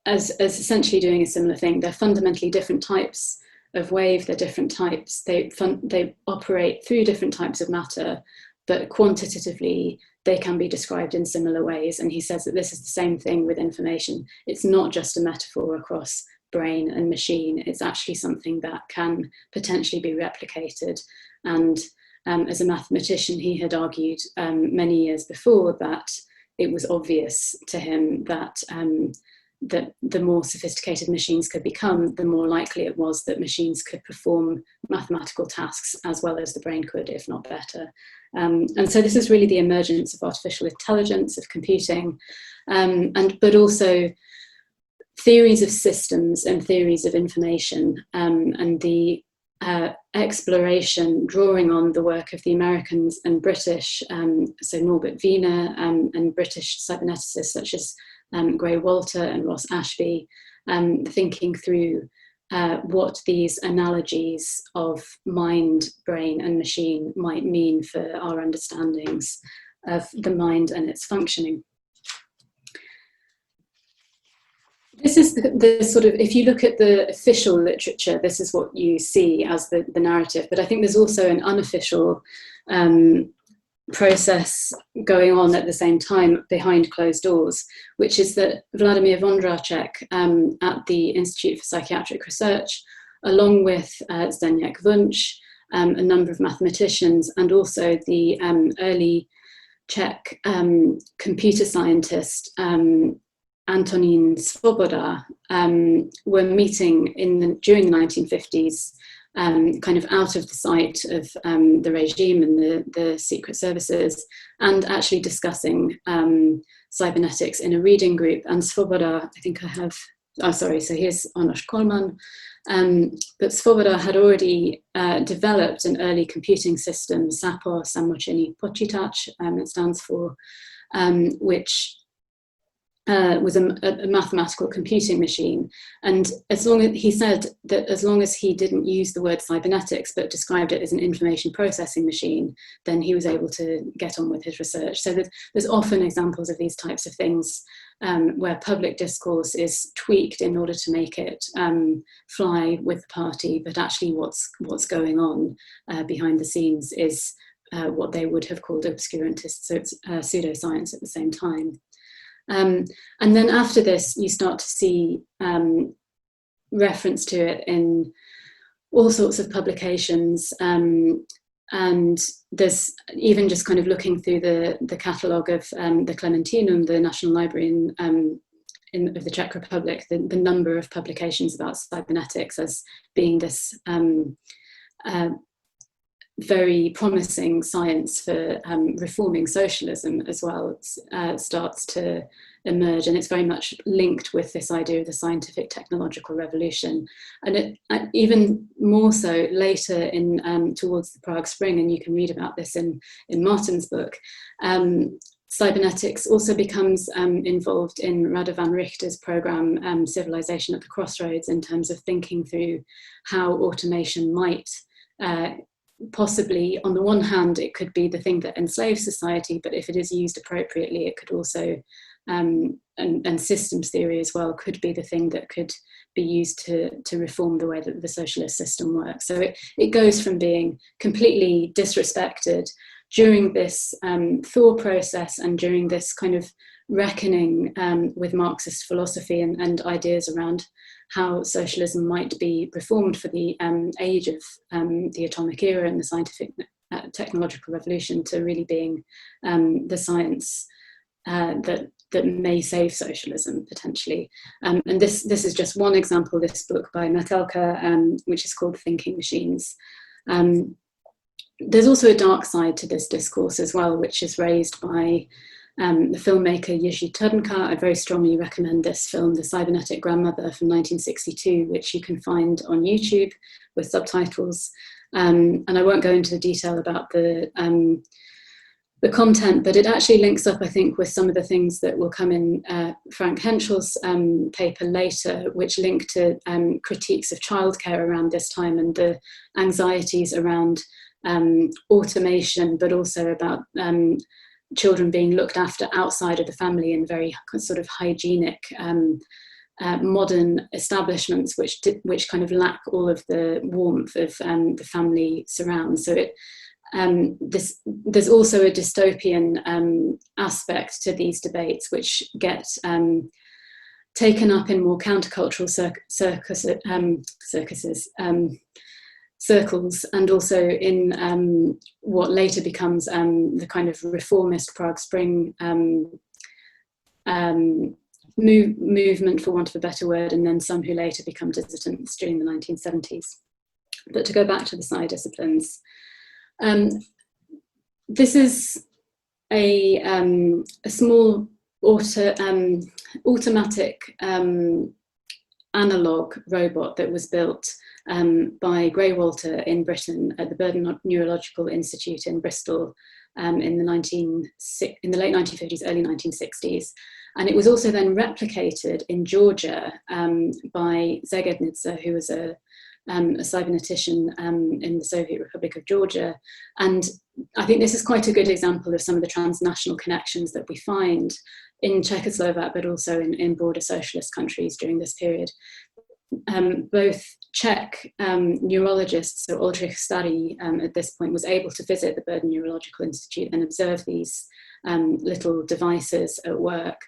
as essentially doing a similar thing. They're fundamentally different types of wave, they're different types, they operate through different types of matter, but quantitatively they can be described in similar ways. And he says that this is the same thing with information. It's not just a metaphor across brain and machine, it's actually something that can potentially be replicated. And as a mathematician, he had argued many years before that it was obvious to him that that the more sophisticated machines could become, the more likely it was that machines could perform mathematical tasks as well as the brain could, if not better. And so this is really the emergence of artificial intelligence, of computing, but also theories of systems and theories of information, and the exploration, drawing on the work of the Americans and British, so Norbert Wiener, and British cyberneticists such as Gray Walter and Ross Ashby, thinking through what these analogies of mind, brain and machine might mean for our understandings of the mind and its functioning. This is the sort of, if you look at the official literature, this is what you see as the narrative, but I think there's also an unofficial process going on at the same time behind closed doors, which is that Vladimir Vondracek at the Institute for Psychiatric Research, along with Zdeněk Wunsch, a number of mathematicians, and also the early Czech computer scientist Antonín Svoboda, were meeting during the 1950s, kind of out of the sight of the regime and the secret services, and actually discussing cybernetics in a reading group. And Svoboda, I think I have, so here's Onoš Kolman, but Svoboda had already developed an early computing system, SAPO, Samočinný počítač, it stands for, which was a mathematical computing machine. And as long as he said that as long as he didn't use the word cybernetics but described it as an information processing machine, then he was able to get on with his research. So there's often examples of these types of things where public discourse is tweaked in order to make it fly with the party, but actually what's going on behind the scenes is what they would have called obscurantist, so it's pseudoscience at the same time. And then after this, you start to see reference to it in all sorts of publications. And there's even just kind of looking through the catalogue of the Clementinum, the National Library of the Czech Republic, the number of publications about cybernetics as being this very promising science for reforming socialism as well starts to emerge, and it's very much linked with this idea of the scientific technological revolution. And it even more so later in towards the Prague Spring, and you can read about this in Martin's book. Cybernetics also becomes involved in Rada van Richter's program, Civilization at the Crossroads, in terms of thinking through how automation might possibly, on the one hand, it could be the thing that enslaves society, but if it is used appropriately, it could also, and systems theory as well, could be the thing that could be used to reform the way that the socialist system works. So it goes from being completely disrespected during this thaw process and during this kind of reckoning with Marxist philosophy and ideas around how socialism might be reformed for the age of the atomic era and the scientific technological revolution, to really being the science that may save socialism potentially. And this is just one example, this book by Metelka, which is called Thinking Machines. There's also a dark side to this discourse as well, which is raised by the filmmaker Jiří Trnka. I very strongly recommend this film, The Cybernetic Grandmother from 1962, which you can find on YouTube with subtitles. And I won't go into detail about the content, but it actually links up, I think, with some of the things that will come in Frank Henschel's paper later, which link to critiques of childcare around this time and the anxieties around automation, but also about children being looked after outside of the family in very sort of hygienic modern establishments, which kind of lack all of the warmth of the family surrounds. So there's also a dystopian aspect to these debates, which get taken up in more countercultural circles, and also in what later becomes the kind of reformist Prague Spring movement, for want of a better word, and then some who later become dissidents during the 1970s. But to go back to the Psy disciplines, this is a small automatic analog robot that was built by Grey-Walter in Britain at the Burden Neurological Institute in Bristol in the late 1950s, early 1960s. And it was also then replicated in Georgia by Zegednitsa, who was a cybernetician in the Soviet Republic of Georgia. And I think this is quite a good example of some of the transnational connections that we find in Czechoslovakia, but also in broader socialist countries during this period. Both Czech neurologists, so Oldřich Starý at this point was able to visit the Burden Neurological Institute and observe these little devices at work.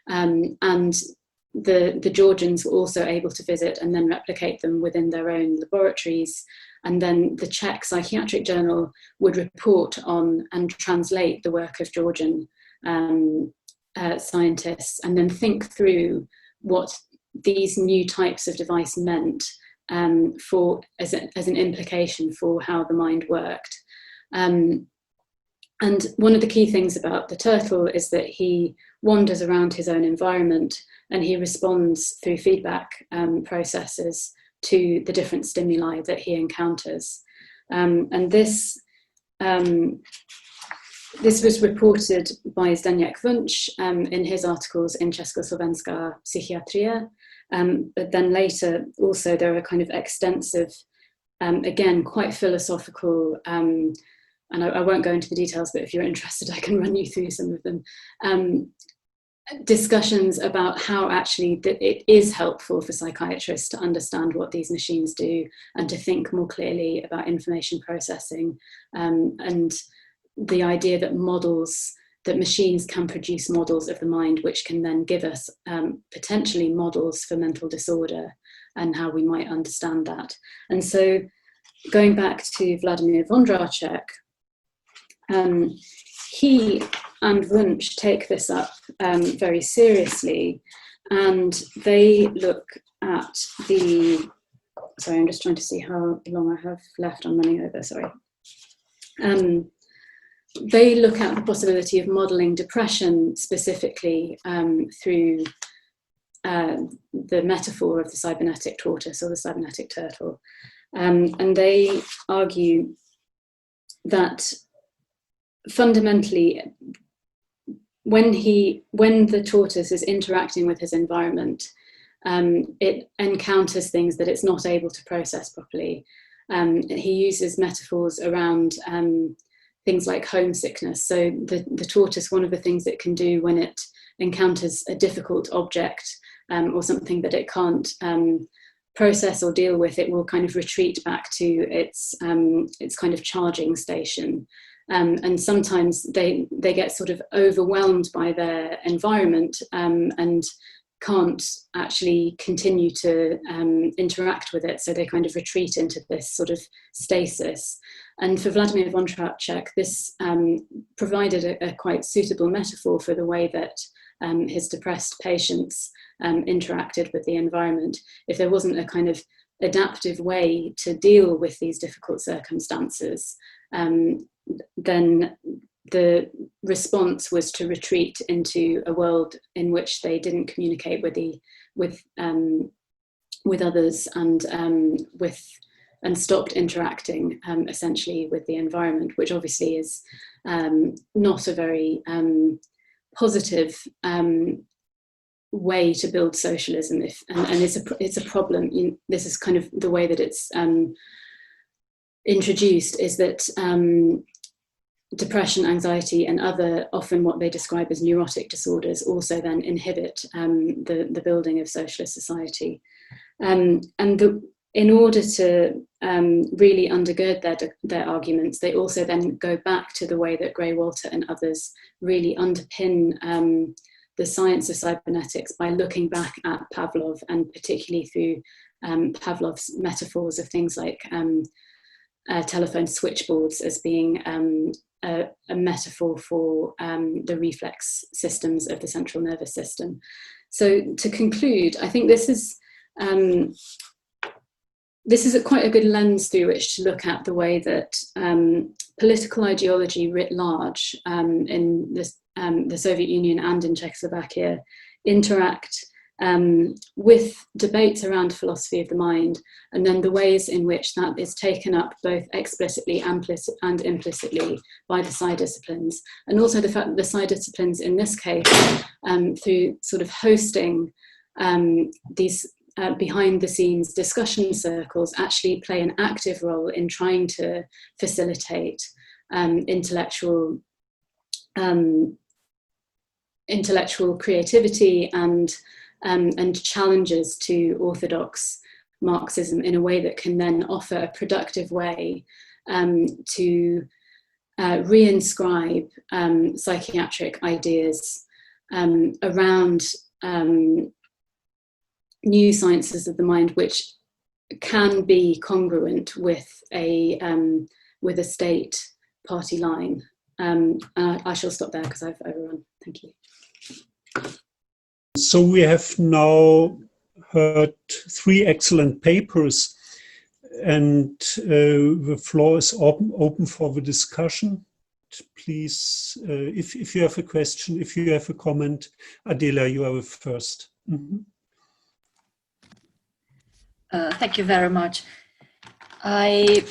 And the Georgians were also able to visit and then replicate them within their own laboratories. And then the Czech Psychiatric Journal would report on and translate the work of Georgian scientists, and then think through what these new types of device meant as an implication for how the mind worked. And one of the key things about the turtle is that he wanders around his own environment and he responds through feedback processes to the different stimuli that he encounters. And this was reported by Zdeněk Wunsch in his articles in Československá psychiatria. But then later also there are kind of extensive, again, quite philosophical, and I won't go into the details, but if you're interested, I can run you through some of them, discussions about how actually it is helpful for psychiatrists to understand what these machines do and to think more clearly about information processing, and the idea that machines can produce models of the mind which can then give us potentially models for mental disorder and how we might understand that. And so going back to Vladimir Vondracek, he and Wunsch take this up very seriously, and they look at sorry, I'm just trying to see how long I have left. I'm running over, sorry. They look at the possibility of modelling depression specifically through the metaphor of the cybernetic tortoise or the cybernetic turtle. And they argue that fundamentally, when the tortoise is interacting with his environment, it encounters things that it's not able to process properly. He uses metaphors around things like homesickness. So the tortoise, one of the things it can do when it encounters a difficult object or something that it can't process or deal with, it will kind of retreat back to its kind of charging station. And sometimes they get sort of overwhelmed by their environment and can't actually continue to interact with it, so they kind of retreat into this sort of stasis. And for Vladimir Vontraček, this provided a quite suitable metaphor for the way that his depressed patients interacted with the environment. If there wasn't a kind of adaptive way to deal with these difficult circumstances, then the response was to retreat into a world in which they didn't communicate with others and stopped interacting essentially with the environment, which obviously is not a very positive way to build socialism. And it's a problem. This is kind of the way that it's introduced, is that depression, anxiety, and other, often what they describe as neurotic disorders, also then inhibit the building of socialist society. In order to really undergird their arguments, they also then go back to the way that Gray-Walter and others really underpin the science of cybernetics by looking back at Pavlov, and particularly through Pavlov's metaphors of things like telephone switchboards as being a metaphor for the reflex systems of the central nervous system. So to conclude, I think this is quite a good lens through which to look at the way that political ideology writ large in the Soviet Union and in Czechoslovakia interact with debates around philosophy of the mind, and then the ways in which that is taken up both explicitly and implicitly by the Psy disciplines, and also the fact that the Psy disciplines in this case, through sort of hosting these behind the scenes discussion circles, actually play an active role in trying to facilitate intellectual creativity and challenges to orthodox Marxism in a way that can then offer a productive way to reinscribe psychiatric ideas around new sciences of the mind, which can be congruent with a state party line. I shall stop there because I've overrun. Thank you. So we have now heard 3 excellent papers, and the floor is open for the discussion. Please, if you have a question, if you have a comment, Adela, you are first. Mm-hmm. Thank you very much. I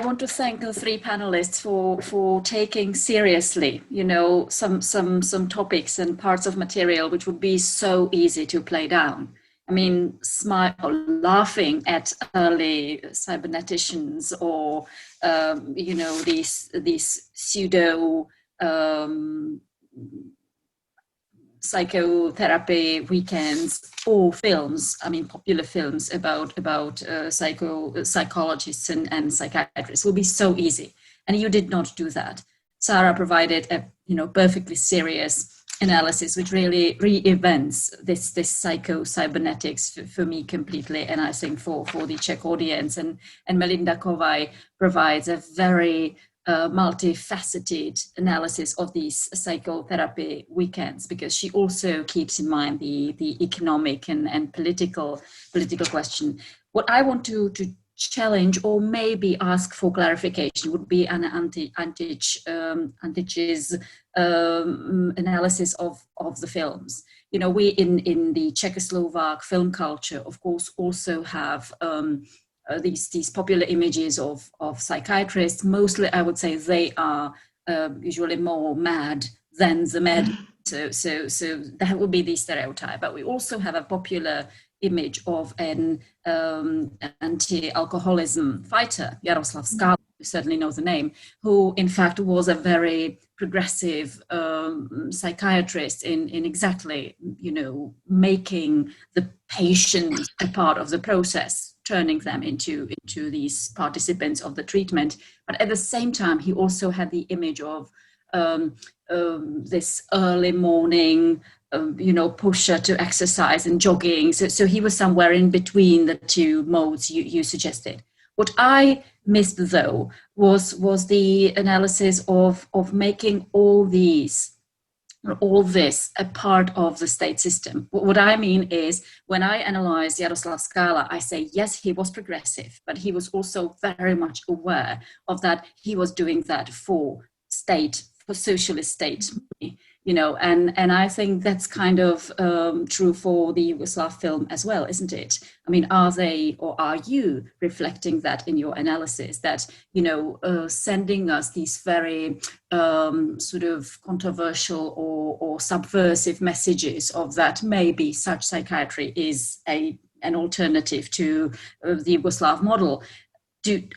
want to thank the 3 panelists for taking seriously, some topics and parts of material which would be so easy to play down. I mean, laughing at early cyberneticians or these pseudo psychotherapy weekends or films, I mean popular films about psychologists and psychiatrists will be so easy, and you did not do that. Sarah provided a perfectly serious analysis which really re-events this psycho-cybernetics for me completely, and I think for the Czech audience, and Melinda Kovai provides a very multifaceted analysis of these psychotherapy weekends, because she also keeps in mind the economic and political question. What I want to challenge or maybe ask for clarification would be an Antic's analysis of the films. You know, we in the Czechoslovak film culture, of course, also have these popular images of psychiatrists. Mostly, I would say they are usually more mad than the mad. So that would be the stereotype. But we also have a popular image of an anti-alcoholism fighter, Jaroslav Skala, you certainly know the name, who in fact was a very progressive psychiatrist in exactly, you know, making the patients a part of the process, turning them into these participants of the treatment. But at the same time, he also had the image of this early morning, you know, pusher to exercise and jogging. So he was somewhere in between the two modes you suggested. What I missed, though, was the analysis of making all this a part of the state system. What I mean is, when I analyze Jaroslav Skala, I say, yes, he was progressive, but he was also very much aware of that he was doing that for socialist state, you know, and I think that's kind of true for the Yugoslav film as well, isn't it? I mean, are you reflecting that in your analysis, that, you know, sending us these very sort of controversial or subversive messages of that maybe such psychiatry is an alternative to the Yugoslav model?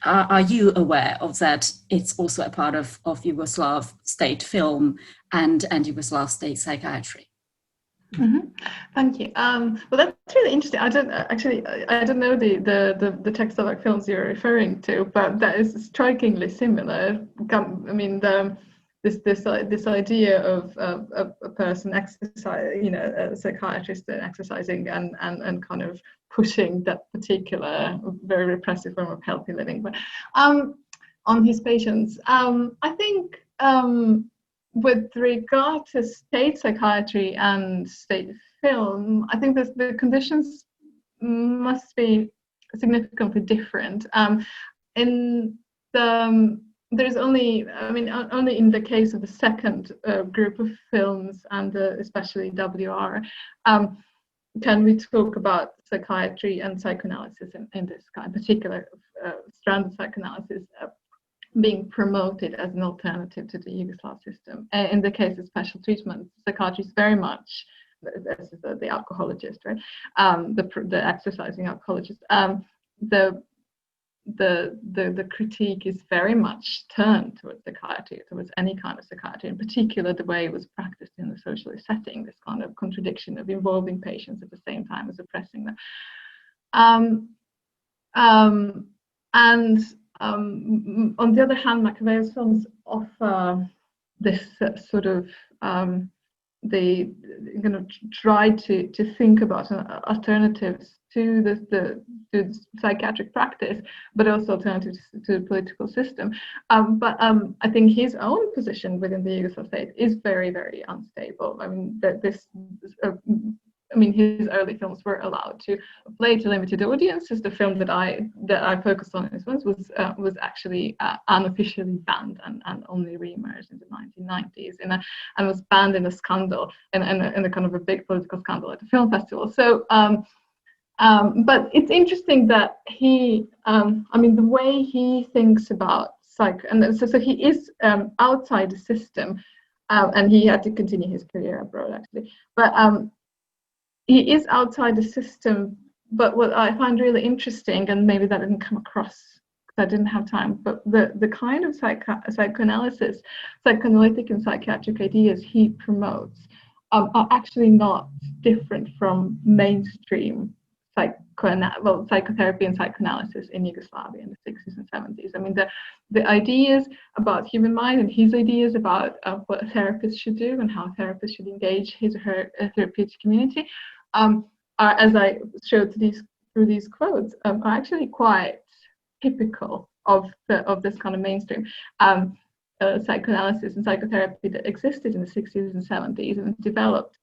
Are you aware of that? It's also a part of Yugoslav state film and Yugoslav state psychiatry. Mm-hmm. Thank you. Well, that's really interesting. I don't know the Czechoslovak films you're referring to, but that is strikingly similar. I mean, this idea of a person exercise, you know, a psychiatrist exercising and kind of pushing that particular very repressive form of healthy living, but on his patients. I think with regard to state psychiatry and state film, I think the conditions must be significantly different. There's only in the case of the second group of films, and especially WR, can we talk about psychiatry and psychoanalysis in this kind, particular strand of psychoanalysis being promoted as an alternative to the Yugoslav system. In the case of special treatment, psychiatry is very much, this is the alcohologist, right? The exercising alcohologist. The critique is very much turned towards psychiatry, towards any kind of psychiatry, in particular the way it was practiced in the socialist setting, this kind of contradiction of involving patients at the same time as oppressing them. On the other hand, Machiavelli's films offer this sort of they try to think about alternatives to the psychiatric practice, but also alternatives to the political system. But I think his own position within the Yugoslav state is very, very unstable. I mean, his early films were allowed to play to limited audiences. The film that I focused on in this one was actually unofficially banned and only re-emerged in the 1990s, and was banned in a scandal, in a kind of a big political scandal at the film festival. So, but it's interesting that he, the way he thinks about psych, and so he is outside the system, and he had to continue his career abroad actually, but. He is outside the system, but what I find really interesting, and maybe that didn't come across because I didn't have time, but the kind of psychoanalysis, psychoanalytic and psychiatric ideas he promotes are actually not different from mainstream psychotherapy and psychoanalysis in Yugoslavia in the 60s and 70s. I mean, the ideas about human mind and his ideas about what a therapist should do and how a therapist should engage his or her therapeutic community are, as I showed through these quotes, are actually quite typical of this kind of mainstream psychoanalysis and psychotherapy that existed in the 60s and 70s and developed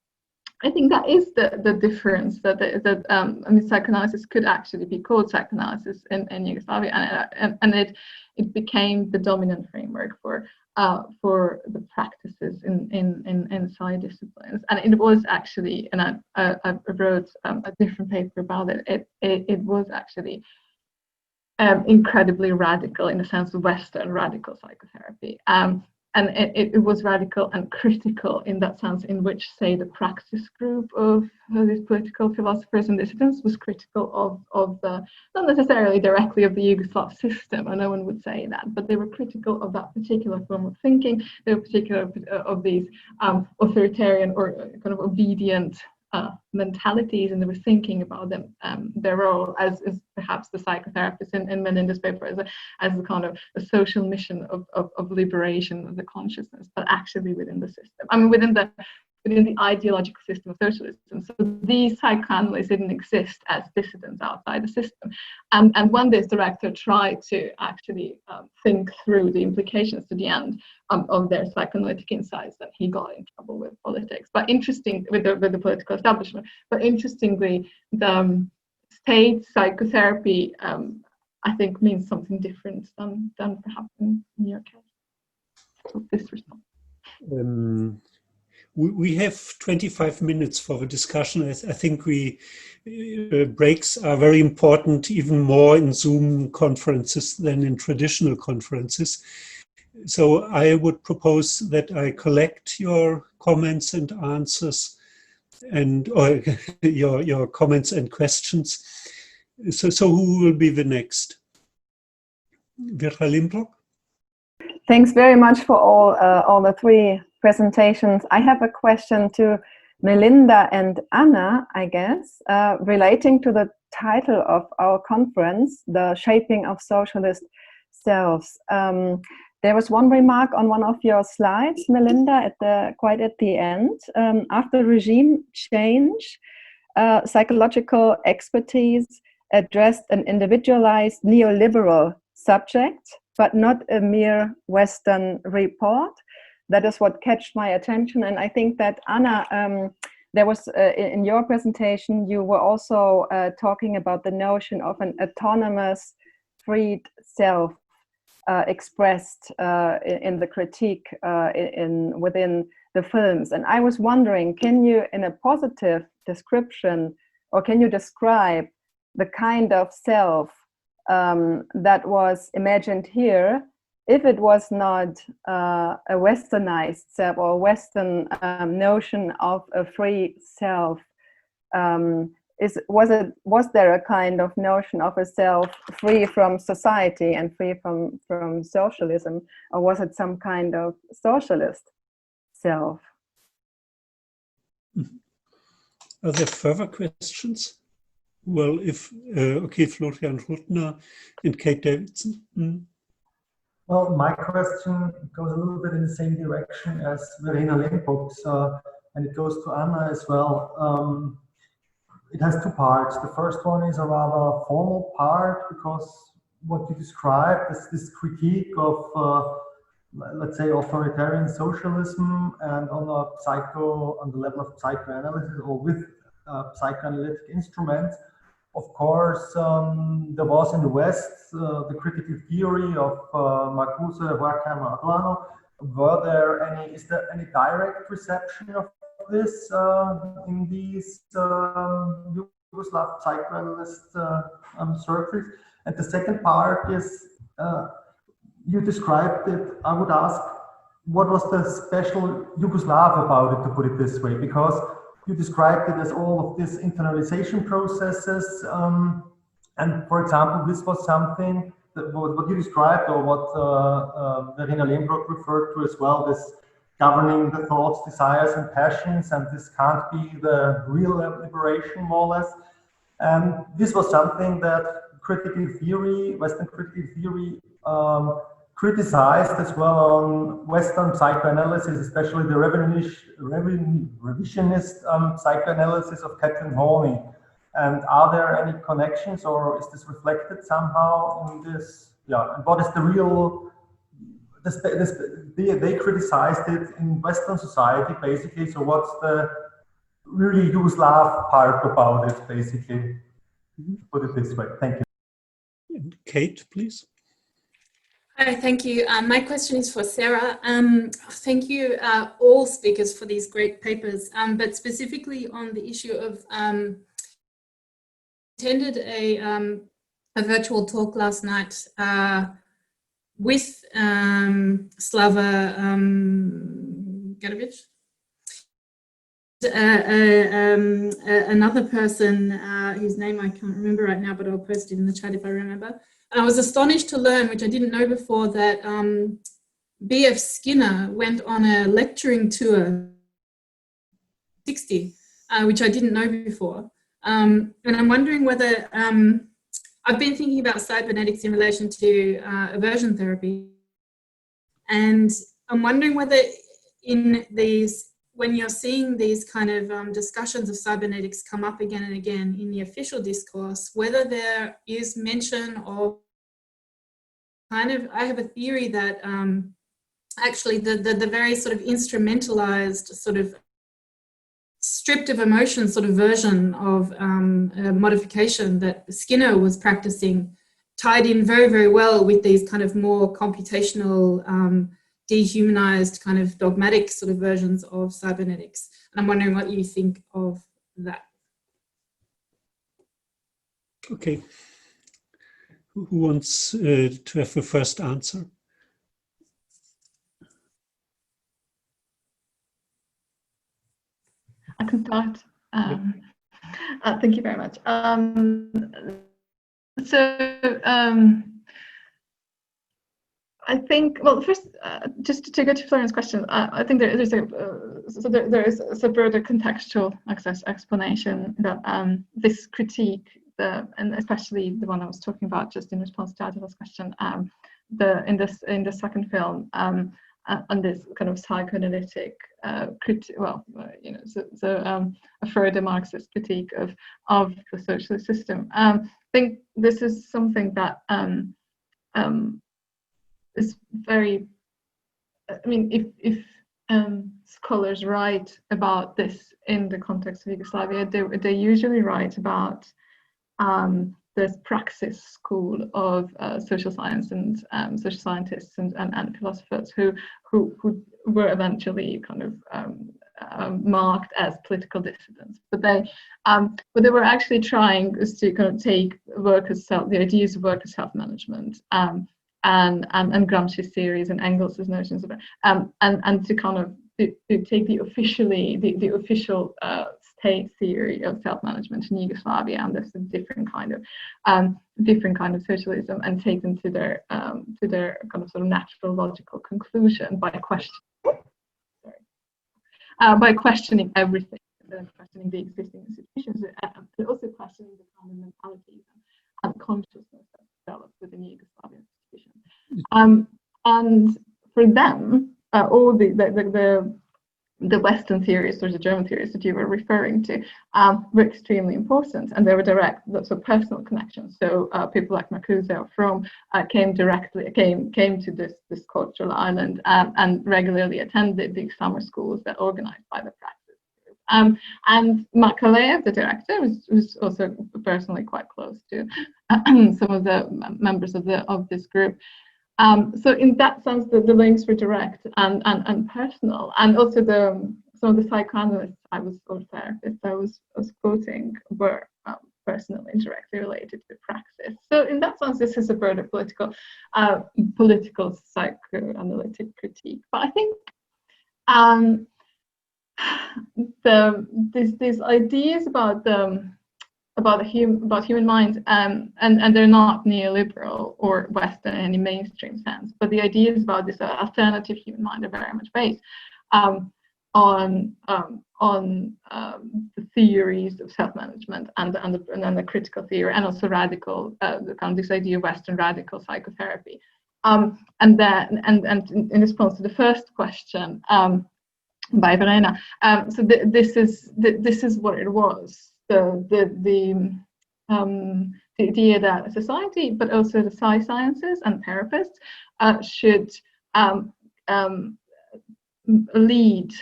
I think that is the difference, that I mean, psychoanalysis could actually be called psychoanalysis in Yugoslavia, and it became the dominant framework for the practices in Psy disciplines. And it was actually, and I wrote a different paper about it. It was actually incredibly radical in the sense of Western radical psychotherapy. And it was radical and critical in that sense, in which, say, the praxis group of these political philosophers and dissidents was critical of the, not necessarily directly of the Yugoslav system, and no one would say that, but they were critical of that particular form of thinking. They were particular of these authoritarian or kind of obedient mentalities, and they were thinking about them, their role as perhaps the psychotherapist in Melinda's paper as a kind of a social mission of liberation of the consciousness, but actually within the system. I mean, within the ideological system of socialism. So these psychoanalysts didn't exist as dissidents outside the system. And when this director tried to actually think through the implications to the end of their psychoanalytic insights, then he got in trouble with politics. But interesting, with the political establishment. But interestingly, the state psychotherapy, I think, means something different than perhaps in your case. So this response. We have 25 minutes for the discussion. I think breaks are very important, even more in Zoom conferences than in traditional conferences. So I would propose that I collect your comments and answers, or your comments and questions. So who will be the next? Vera Limbrock? Thanks very much for all the three presentations. I have a question to Melinda and Anna, I guess, relating to the title of our conference, The Shaping of Socialist Selves. There was one remark on one of your slides, Melinda, quite at the end. After regime change, psychological expertise addressed an individualized neoliberal subject, but not a mere Western report. That is what catch my attention. And I think that, Anna, there was, in your presentation, you were also talking about the notion of an autonomous, freed self expressed in the critique within the films. And I was wondering, can you, in a positive description, or can you describe the kind of self that was imagined here, if it was not a westernized self or a Western notion of a free self? Was there a kind of notion of a self free from society and free from socialism, or was it some kind of socialist self? Are there further questions? Well, okay, Florian Ruttner and Kate Davidson. Well, my question goes a little bit in the same direction as Verena Lindbrock's, and it goes to Anna as well. It has two parts. The first one is a rather formal part, because what you described is this critique of, let's say, authoritarian socialism, and on the level of psychoanalysis or with psychoanalytic instruments. Of course, there was in the West the critical theory of Marcuse, Horkheimer, Adorno. Is there any direct reception of this in these Yugoslav psychoanalyst circles? And the second part is, you described it, I would ask, what was the special Yugoslav about it, to put it this way? Because you described it as all of these internalization processes. And for example, this was something that what you described, or what Verena Lindbrock referred to as well, this governing the thoughts, desires, and passions, and this can't be the real liberation, more or less. And this was something that critical theory, Western critical theory, criticized as well on Western psychoanalysis, especially the revisionist psychoanalysis of Catherine Horney. And are there any connections, or is this reflected somehow in this? Yeah, and what is the real? They criticized it in Western society, basically. So what's really Yugoslav part about it, basically. Put it this way. Thank you. Kate, please. Hi, thank you. My question is for Sarah. Thank you, all speakers, for these great papers, but specifically on the issue of attended a virtual talk last night with Slava Gadovic. Another person whose name I can't remember right now, but I'll post it in the chat if I remember. And I was astonished to learn, which I didn't know before, that B.F. Skinner went on a lecturing tour 60, which I didn't know before. And I'm wondering whether, I've been thinking about cybernetics in relation to aversion therapy. And I'm wondering whether in these, when you're seeing these kind of discussions of cybernetics come up again and again in the official discourse, whether there is mention of kind of, I have a theory that actually the very sort of instrumentalized, sort of stripped of emotion sort of version of modification that Skinner was practicing tied in very, very well with these kind of more computational, dehumanized kind of dogmatic sort of versions of cybernetics. And I'm wondering what you think of that. Okay. Who wants to have the first answer? I can start. Thank you very much. I think, well, first, just to go to Florian's question, I think there's a broader contextual explanation that this critique, and especially the one I was talking about just in response to Adila's question, in the second film, on this kind of psychoanalytic critique, a further Marxist critique of the socialist system. I think this is something that is very, I mean, if scholars write about this in the context of Yugoslavia, they usually write about this praxis school of social science and social scientists and philosophers who were eventually kind of marked as political dissidents, but they were actually trying to kind of take the ideas of workers' self-management and Gramsci's theories and Engels' notions of it, and to kind of to take the official state theory of self-management in Yugoslavia, and this is a different kind of socialism, and take them to their kind of sort of natural logical conclusion by questioning everything, questioning the existing institutions, but also questioning the kind of mentalities and consciousness that developed within Yugoslavia. And for them, all the Western theories or the German theories that you were referring to were extremely important, and they were direct, so personal connections. So people like Marcuse or Fromm came to this cultural island and regularly attended these summer schools that organized by the praxis group. And Makalev, the director, was also personally quite close to some of the members of this group. So in that sense, the links were direct and personal, and also some of the psychoanalysts I was quoting were personally and directly related to praxis. So in that sense, this is a broader political psychoanalytic critique. But I think these ideas about human minds, and they're not neoliberal or Western in any mainstream sense, but the ideas about this alternative human mind are very much based on the theories of self-management and the critical theory, and also radical, kind of this idea of Western radical psychotherapy. And in response to the first question by Verena, so this is what it was. The idea that society, but also the sciences and therapists should lead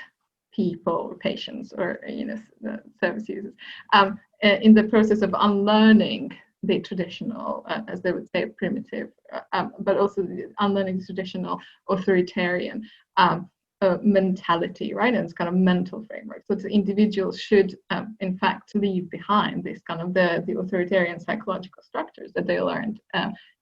people or patients or the service users in the process of unlearning the traditional, as they would say, primitive, but also unlearning the traditional authoritarian mentality, right? And it's kind of mental framework. So the individuals should, in fact, leave behind this kind of the authoritarian psychological structures that they learned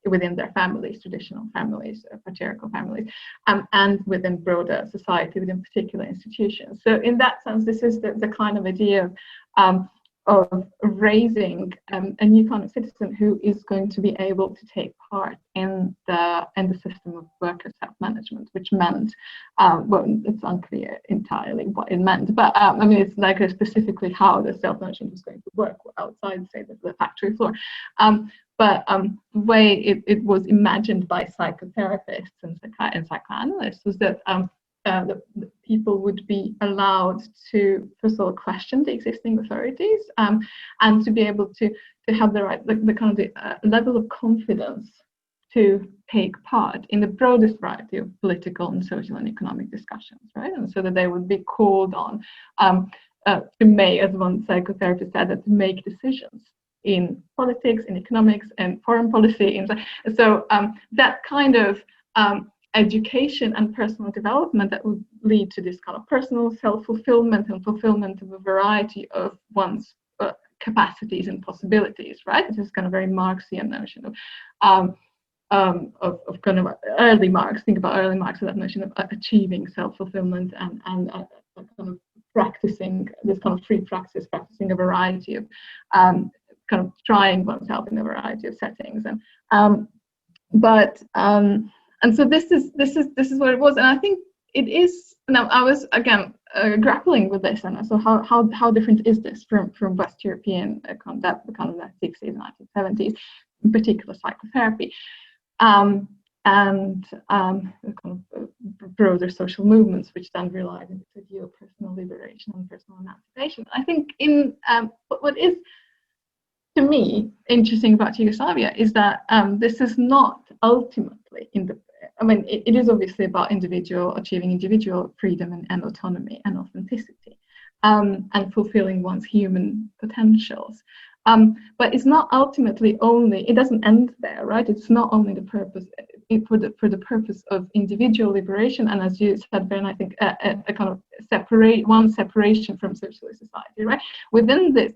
within their families, traditional families, patriarchal families, and within broader society, within particular institutions. So in that sense, this is the kind of idea of raising a new kind of citizen who is going to be able to take part in the system of worker self-management, which meant, well, it's unclear entirely what it meant, but I mean, it's like specifically how the self-management was going to work outside, say, the factory floor. But the way it was imagined by psychotherapists and psychoanalysts was that the people would be allowed to, first of all, question the existing authorities, and to be able to have the right, the kind of the level of confidence to take part in the broadest variety of political and social and economic discussions, right? And so that they would be called on to make, as one psychotherapist said, to make decisions in politics, in economics, and foreign policy. And so that kind of education and personal development that would lead to this kind of personal self-fulfillment and fulfillment of a variety of one's capacities and possibilities, right? This is kind of very Marxian notion of kind of early Marx. Think about early Marx and that notion of achieving self-fulfillment and kind of practicing this kind of free praxis, practicing a variety of kind of trying oneself in a variety of settings, and so this is what it was, and I think it is. Now I was again grappling with this, and so how different is this from West European the 60s and 1970s, in particular psychotherapy, and kind of broader social movements, which then relied on this idea of personal liberation and personal emancipation. I think in what is, to me, interesting about Yugoslavia is that this is not ultimately it is obviously about achieving individual freedom and autonomy and authenticity, and fulfilling one's human potentials. But it's not ultimately only, it doesn't end there, right? It's not only the purpose for the purpose of individual liberation, and as you said, Ben, I think a kind of separation from socialist society, right? Within this,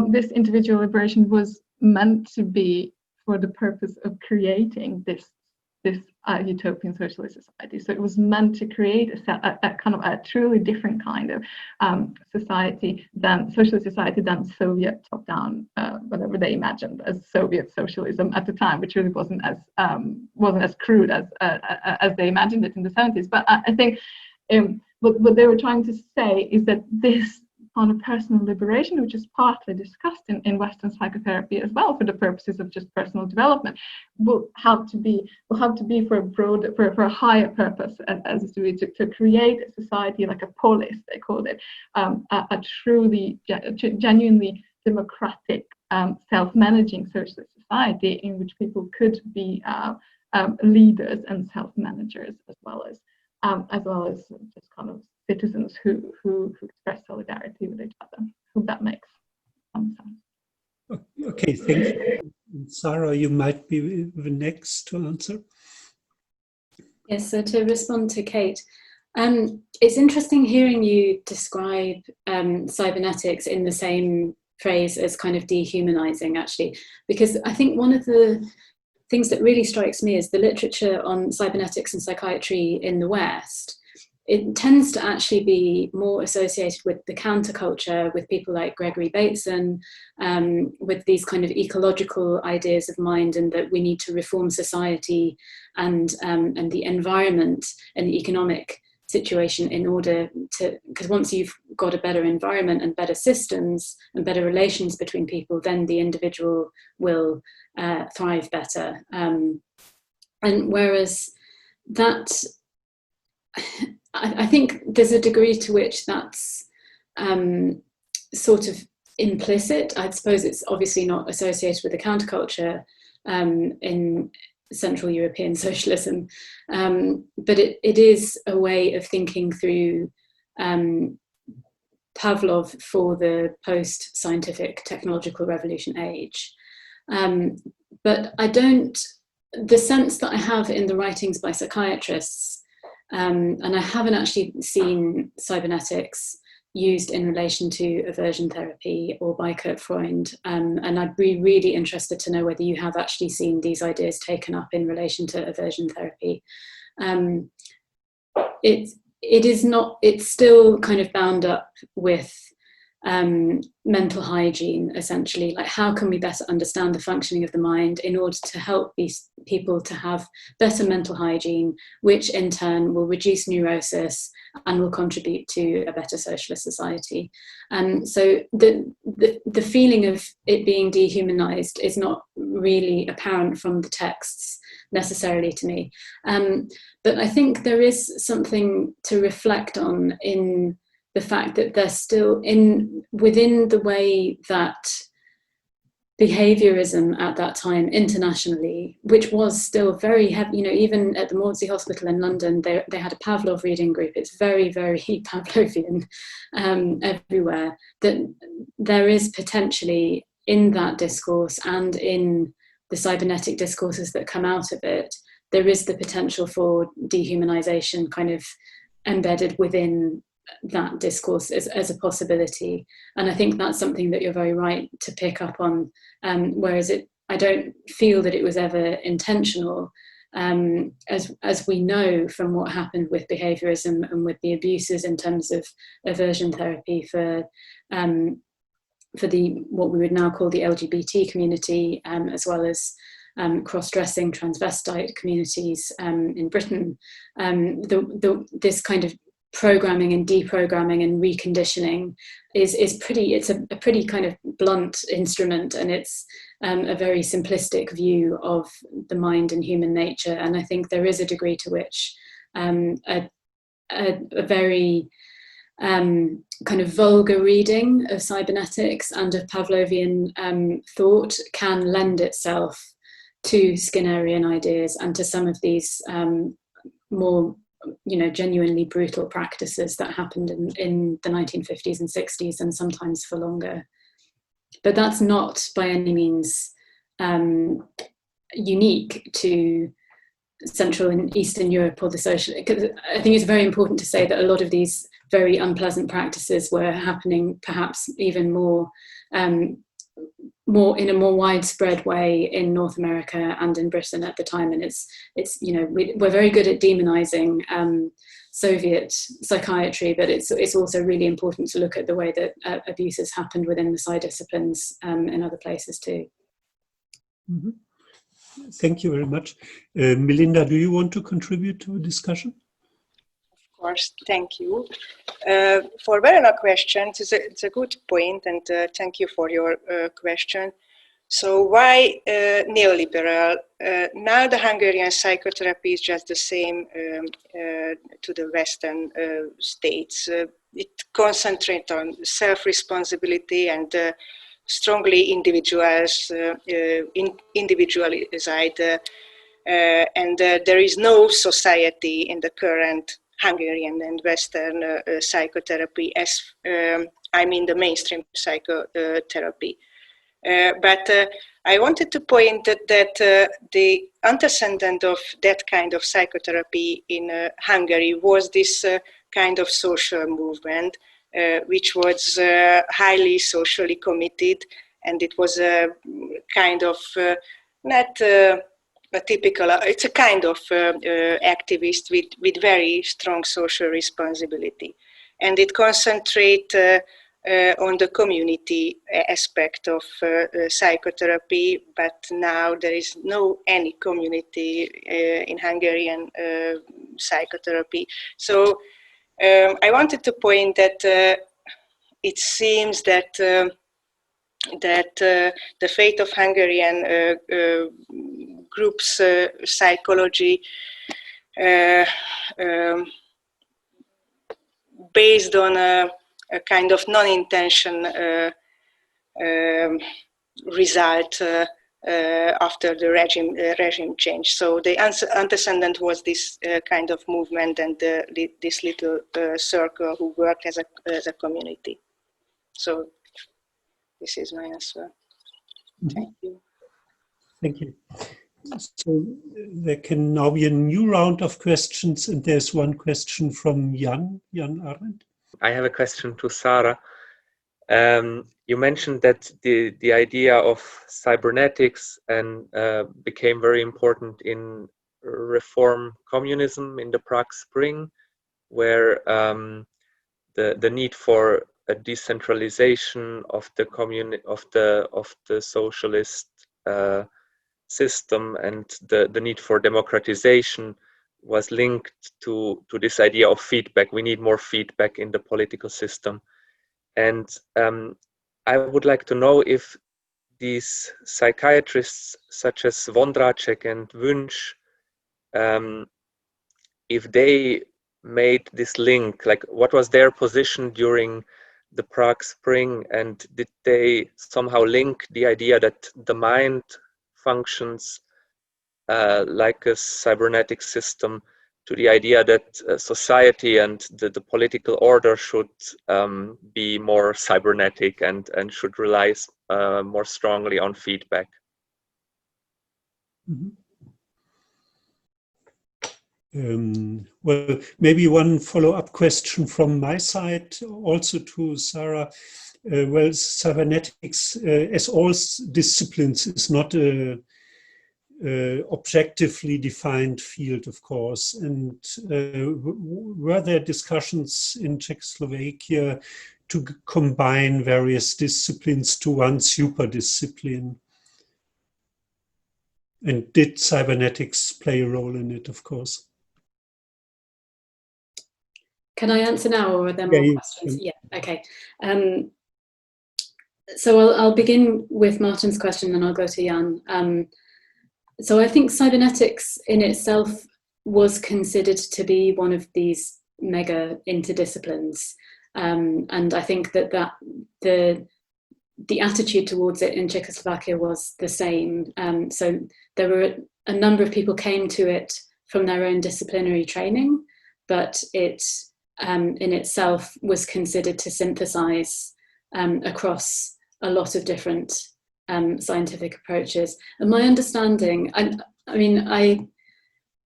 this individual liberation was meant to be for the purpose of creating this utopian socialist society. So it was meant to create a kind of a truly different kind of society than socialist society than Soviet top-down, whatever they imagined as Soviet socialism at the time, which really wasn't as crude as they imagined it in the 70s. But I think what they were trying to say is that this kind of personal liberation, which is partly discussed in Western psychotherapy as well, for the purposes of just personal development, will have to be for a broader, for a higher purpose, as to create a society like a polis, they called it, a truly, genuinely democratic, self-managing social society in which people could be leaders and self-managers, as well as just kind of citizens who express solidarity with each other. Hope that makes sense. Okay, thank you. Sarah, you might be the next to answer. Yes, so to respond to Kate, it's interesting hearing you describe cybernetics in the same phrase as kind of dehumanizing, actually, because I think one of the things that really strikes me is the literature on cybernetics and psychiatry in the West. It tends to actually be more associated with the counterculture, with people like Gregory Bateson, with these kind of ecological ideas of mind, and that we need to reform society and the environment and the economic situation in order to, because once you've got a better environment and better systems and better relations between people, then the individual will thrive better. And whereas that, I think there's a degree to which that's sort of implicit. I suppose it's obviously not associated with the counterculture, in Central European socialism. But it is a way of thinking through Pavlov for the post-scientific technological revolution age. But the sense that I have in the writings by psychiatrists, and I haven't actually seen cybernetics used in relation to aversion therapy or by Kurt Freund, and I'd be really interested to know whether you have actually seen these ideas taken up in relation to aversion therapy. It's still kind of bound up with mental hygiene, essentially. Like, how can we better understand the functioning of the mind in order to help these people to have better mental hygiene, which in turn will reduce neurosis and will contribute to a better socialist society. So the feeling of it being dehumanized is not really apparent from the texts necessarily to me. But I think there is something to reflect on in the fact that they're still within the way that behaviorism at that time internationally, which was still very heavy, even at the Maudsley Hospital in London, they had a Pavlov reading group. It's very, very Pavlovian everywhere. That there is potentially in that discourse and in the cybernetic discourses that come out of it, there is the potential for dehumanization kind of embedded within that discourse as a possibility. And I think that's something that you're very right to pick up on, whereas I don't feel that it was ever intentional, as we know from what happened with behaviorism and with the abuses in terms of aversion therapy for what we would now call the LGBT community, as well as cross-dressing transvestite communities in Britain. This kind of programming and deprogramming and reconditioning it's a pretty kind of blunt instrument, and it's a very simplistic view of the mind and human nature. And I think there is a degree to which a very kind of vulgar reading of cybernetics and of Pavlovian thought can lend itself to Skinnerian ideas and to some of these more genuinely brutal practices that happened in the 1950s and 60s, and sometimes for longer. But that's not by any means unique to Central and Eastern Europe or the social. Because I think it's very important to say that a lot of these very unpleasant practices were happening perhaps even more in a more widespread way in North America and in Britain at the time. And we're very good at demonizing Soviet psychiatry, but it's also really important to look at the way that abuses happened within the Psy disciplines in other places too. Mm-hmm. Thank you very much. Melinda, do you want to contribute to a discussion? Of course, thank you. For Verena question, it's a good point, and thank you for your question. So why neoliberal? Now the Hungarian psychotherapy is just the same to the Western states. It concentrates on self-responsibility and strongly individualized, and there is no society in the current Hungarian and Western psychotherapy, as the mainstream psychotherapy. But I wanted to point that the antecedent of that kind of psychotherapy in Hungary was this kind of social movement, which was highly socially committed, and it was a kind of not a typical, it's a kind of activist with very strong social responsibility. And it concentrates on the community aspect of psychotherapy, but now there is no any community in Hungarian psychotherapy. So I wanted to point that it seems that the fate of Hungarian groups psychology based on a kind of non-intention result after the regime change. So the antecedent was this kind of movement and this little circle who worked as a community. So this is my answer. Thank you. Thank you. So there can now be a new round of questions, and there's one question from Jan Arendt. I have a question to Sarah. You mentioned that the idea of cybernetics and became very important in reform communism in the Prague Spring, where the need for a decentralization of the socialist system and the need for democratization was linked to this idea of feedback. We need more feedback in the political system. And I would like to know if these psychiatrists such as Vondracek and Wunsch, if they made this link, like what was their position during the Prague Spring, and did they somehow link the idea that the mind functions like a cybernetic system to the idea that society and the political order should be more cybernetic and should rely more strongly on feedback? Well, maybe one follow-up question from my side also to Sarah. Well, cybernetics, as all disciplines, is not a objectively defined field, of course. And were there discussions in Czechoslovakia to combine various disciplines to one super discipline? And did cybernetics play a role in it, of course? Can I answer now, or are there more questions? Yeah, okay. So I'll begin with Martin's question, and I'll go to Jan. So I think cybernetics in itself was considered to be one of these mega interdisciplines. And I think that the attitude towards it in Czechoslovakia was the same. So there were a number of people came to it from their own disciplinary training, but it in itself was considered to synthesize across a lot of different scientific approaches. And my understanding,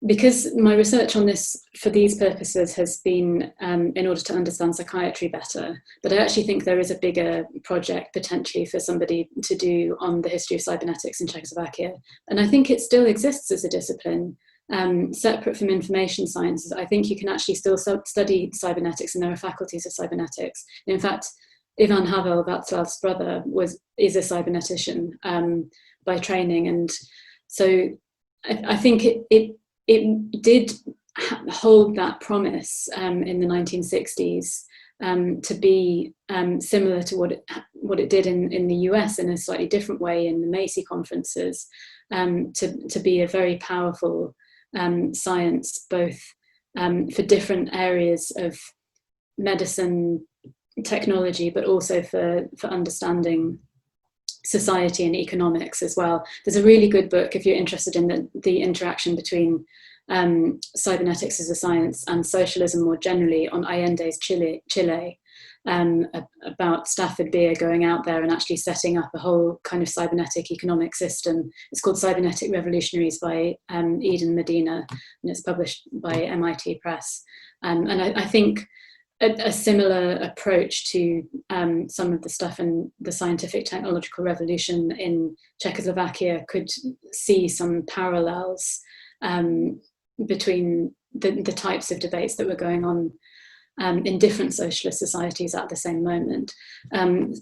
because my research on this for these purposes has been in order to understand psychiatry better, but I actually think there is a bigger project potentially for somebody to do on the history of cybernetics in Czechoslovakia. And I think it still exists as a discipline, separate from information sciences. I think you can actually still study cybernetics, and there are faculties of cybernetics. In fact, Ivan Havel, Václav's brother, is a cybernetician by training, and so I think it did hold that promise in the 1960s to be similar to what it did in the US in a slightly different way in the Macy conferences, to be a very powerful science, both for different areas of medicine, technology, but also for understanding society and economics as well. There's a really good book if you're interested in the interaction between cybernetics as a science and socialism more generally, on Allende's Chile, about Stafford Beer going out there and actually setting up a whole kind of cybernetic economic system. It's called Cybernetic Revolutionaries by Eden Medina, and it's published by MIT Press. And I think a similar approach to some of the stuff in the scientific technological revolution in Czechoslovakia could see some parallels between the types of debates that were going on in different socialist societies at the same moment,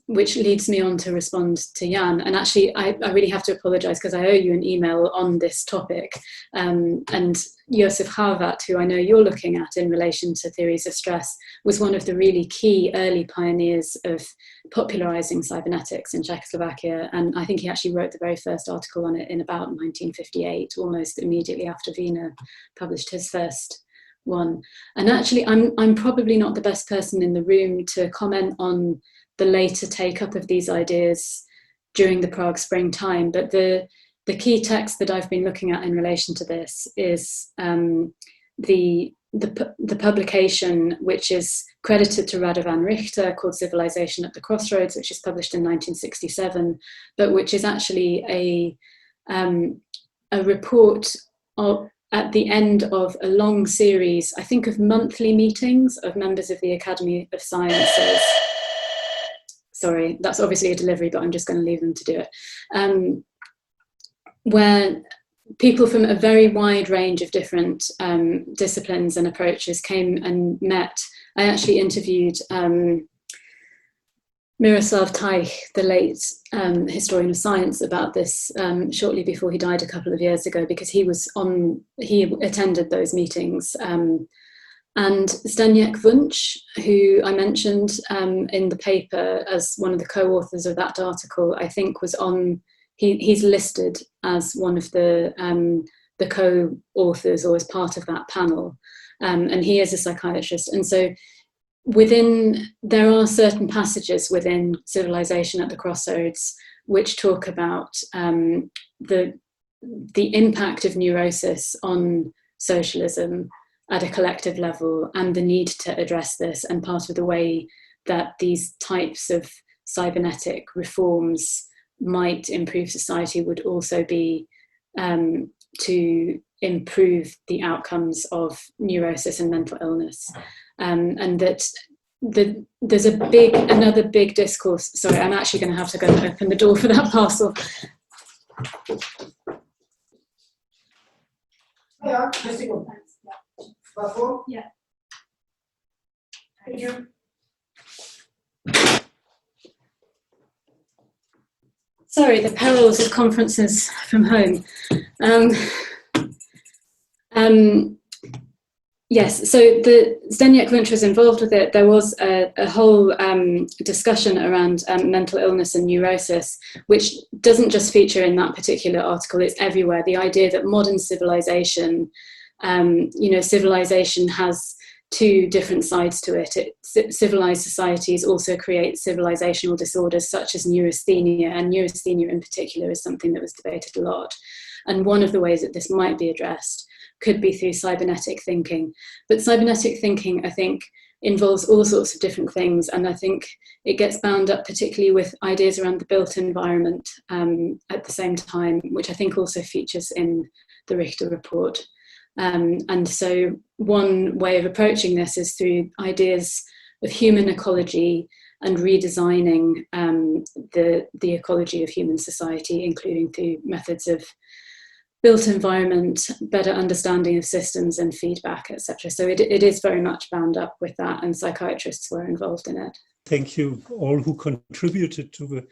which leads me on to respond to Jan. And actually, I really have to apologise because I owe you an email on this topic. And Josef Harvat, who I know you're looking at in relation to theories of stress, was one of the really key early pioneers of popularising cybernetics in Czechoslovakia. And I think he actually wrote the very first article on it in about 1958, almost immediately after Wiener published his first one. And actually, I'm probably not the best person in the room to comment on the later take up of these ideas during the Prague Spring time. But the key text that I've been looking at in relation to this is the publication, which is credited to Radovan Richter, called Civilization at the Crossroads, which is published in 1967, but which is actually a report at the end of a long series, I think, of monthly meetings of members of the Academy of Sciences. Sorry, that's obviously a delivery, but I'm just going to leave them to do it. Where people from a very wide range of different disciplines and approaches came and met. I actually interviewed Miroslav Teich, the late historian of science, about this shortly before he died a couple of years ago, because he attended those meetings. And Zdeněk Wunsch, who I mentioned in the paper as one of the co-authors of that article, I think was on, he's listed as one of the co-authors or as part of that panel. And he is a psychiatrist. And so there are certain passages within Civilization at the Crossroads which talk about the impact of neurosis on socialism at a collective level and the need to address this. And part of the way that these types of cybernetic reforms might improve society would also be to improve the outcomes of neurosis and mental illness. And that there's another big discourse. Sorry, I'm actually going to have to go and open the door for that parcel. Yeah, just a go. Yeah. Thank you. Sorry, the perils of conferences from home. Yes, so Zdeněk Wunsch was involved with it. There was a whole discussion around mental illness and neurosis, which doesn't just feature in that particular article, it's everywhere. The idea that modern civilization, civilization has two different sides to it. Civilized societies also create civilizational disorders such as neurasthenia, and neurasthenia in particular is something that was debated a lot. And one of the ways that this might be addressed could be through cybernetic thinking. But cybernetic thinking, I think, involves all sorts of different things, and I think it gets bound up particularly with ideas around the built environment at the same time, which I think also features in the Richter report. And so one way of approaching this is through ideas of human ecology and redesigning the ecology of human society, including through methods of built environment, better understanding of systems and feedback, etc. So it is very much bound up with that, and psychiatrists were involved in it. Thank you all who contributed to the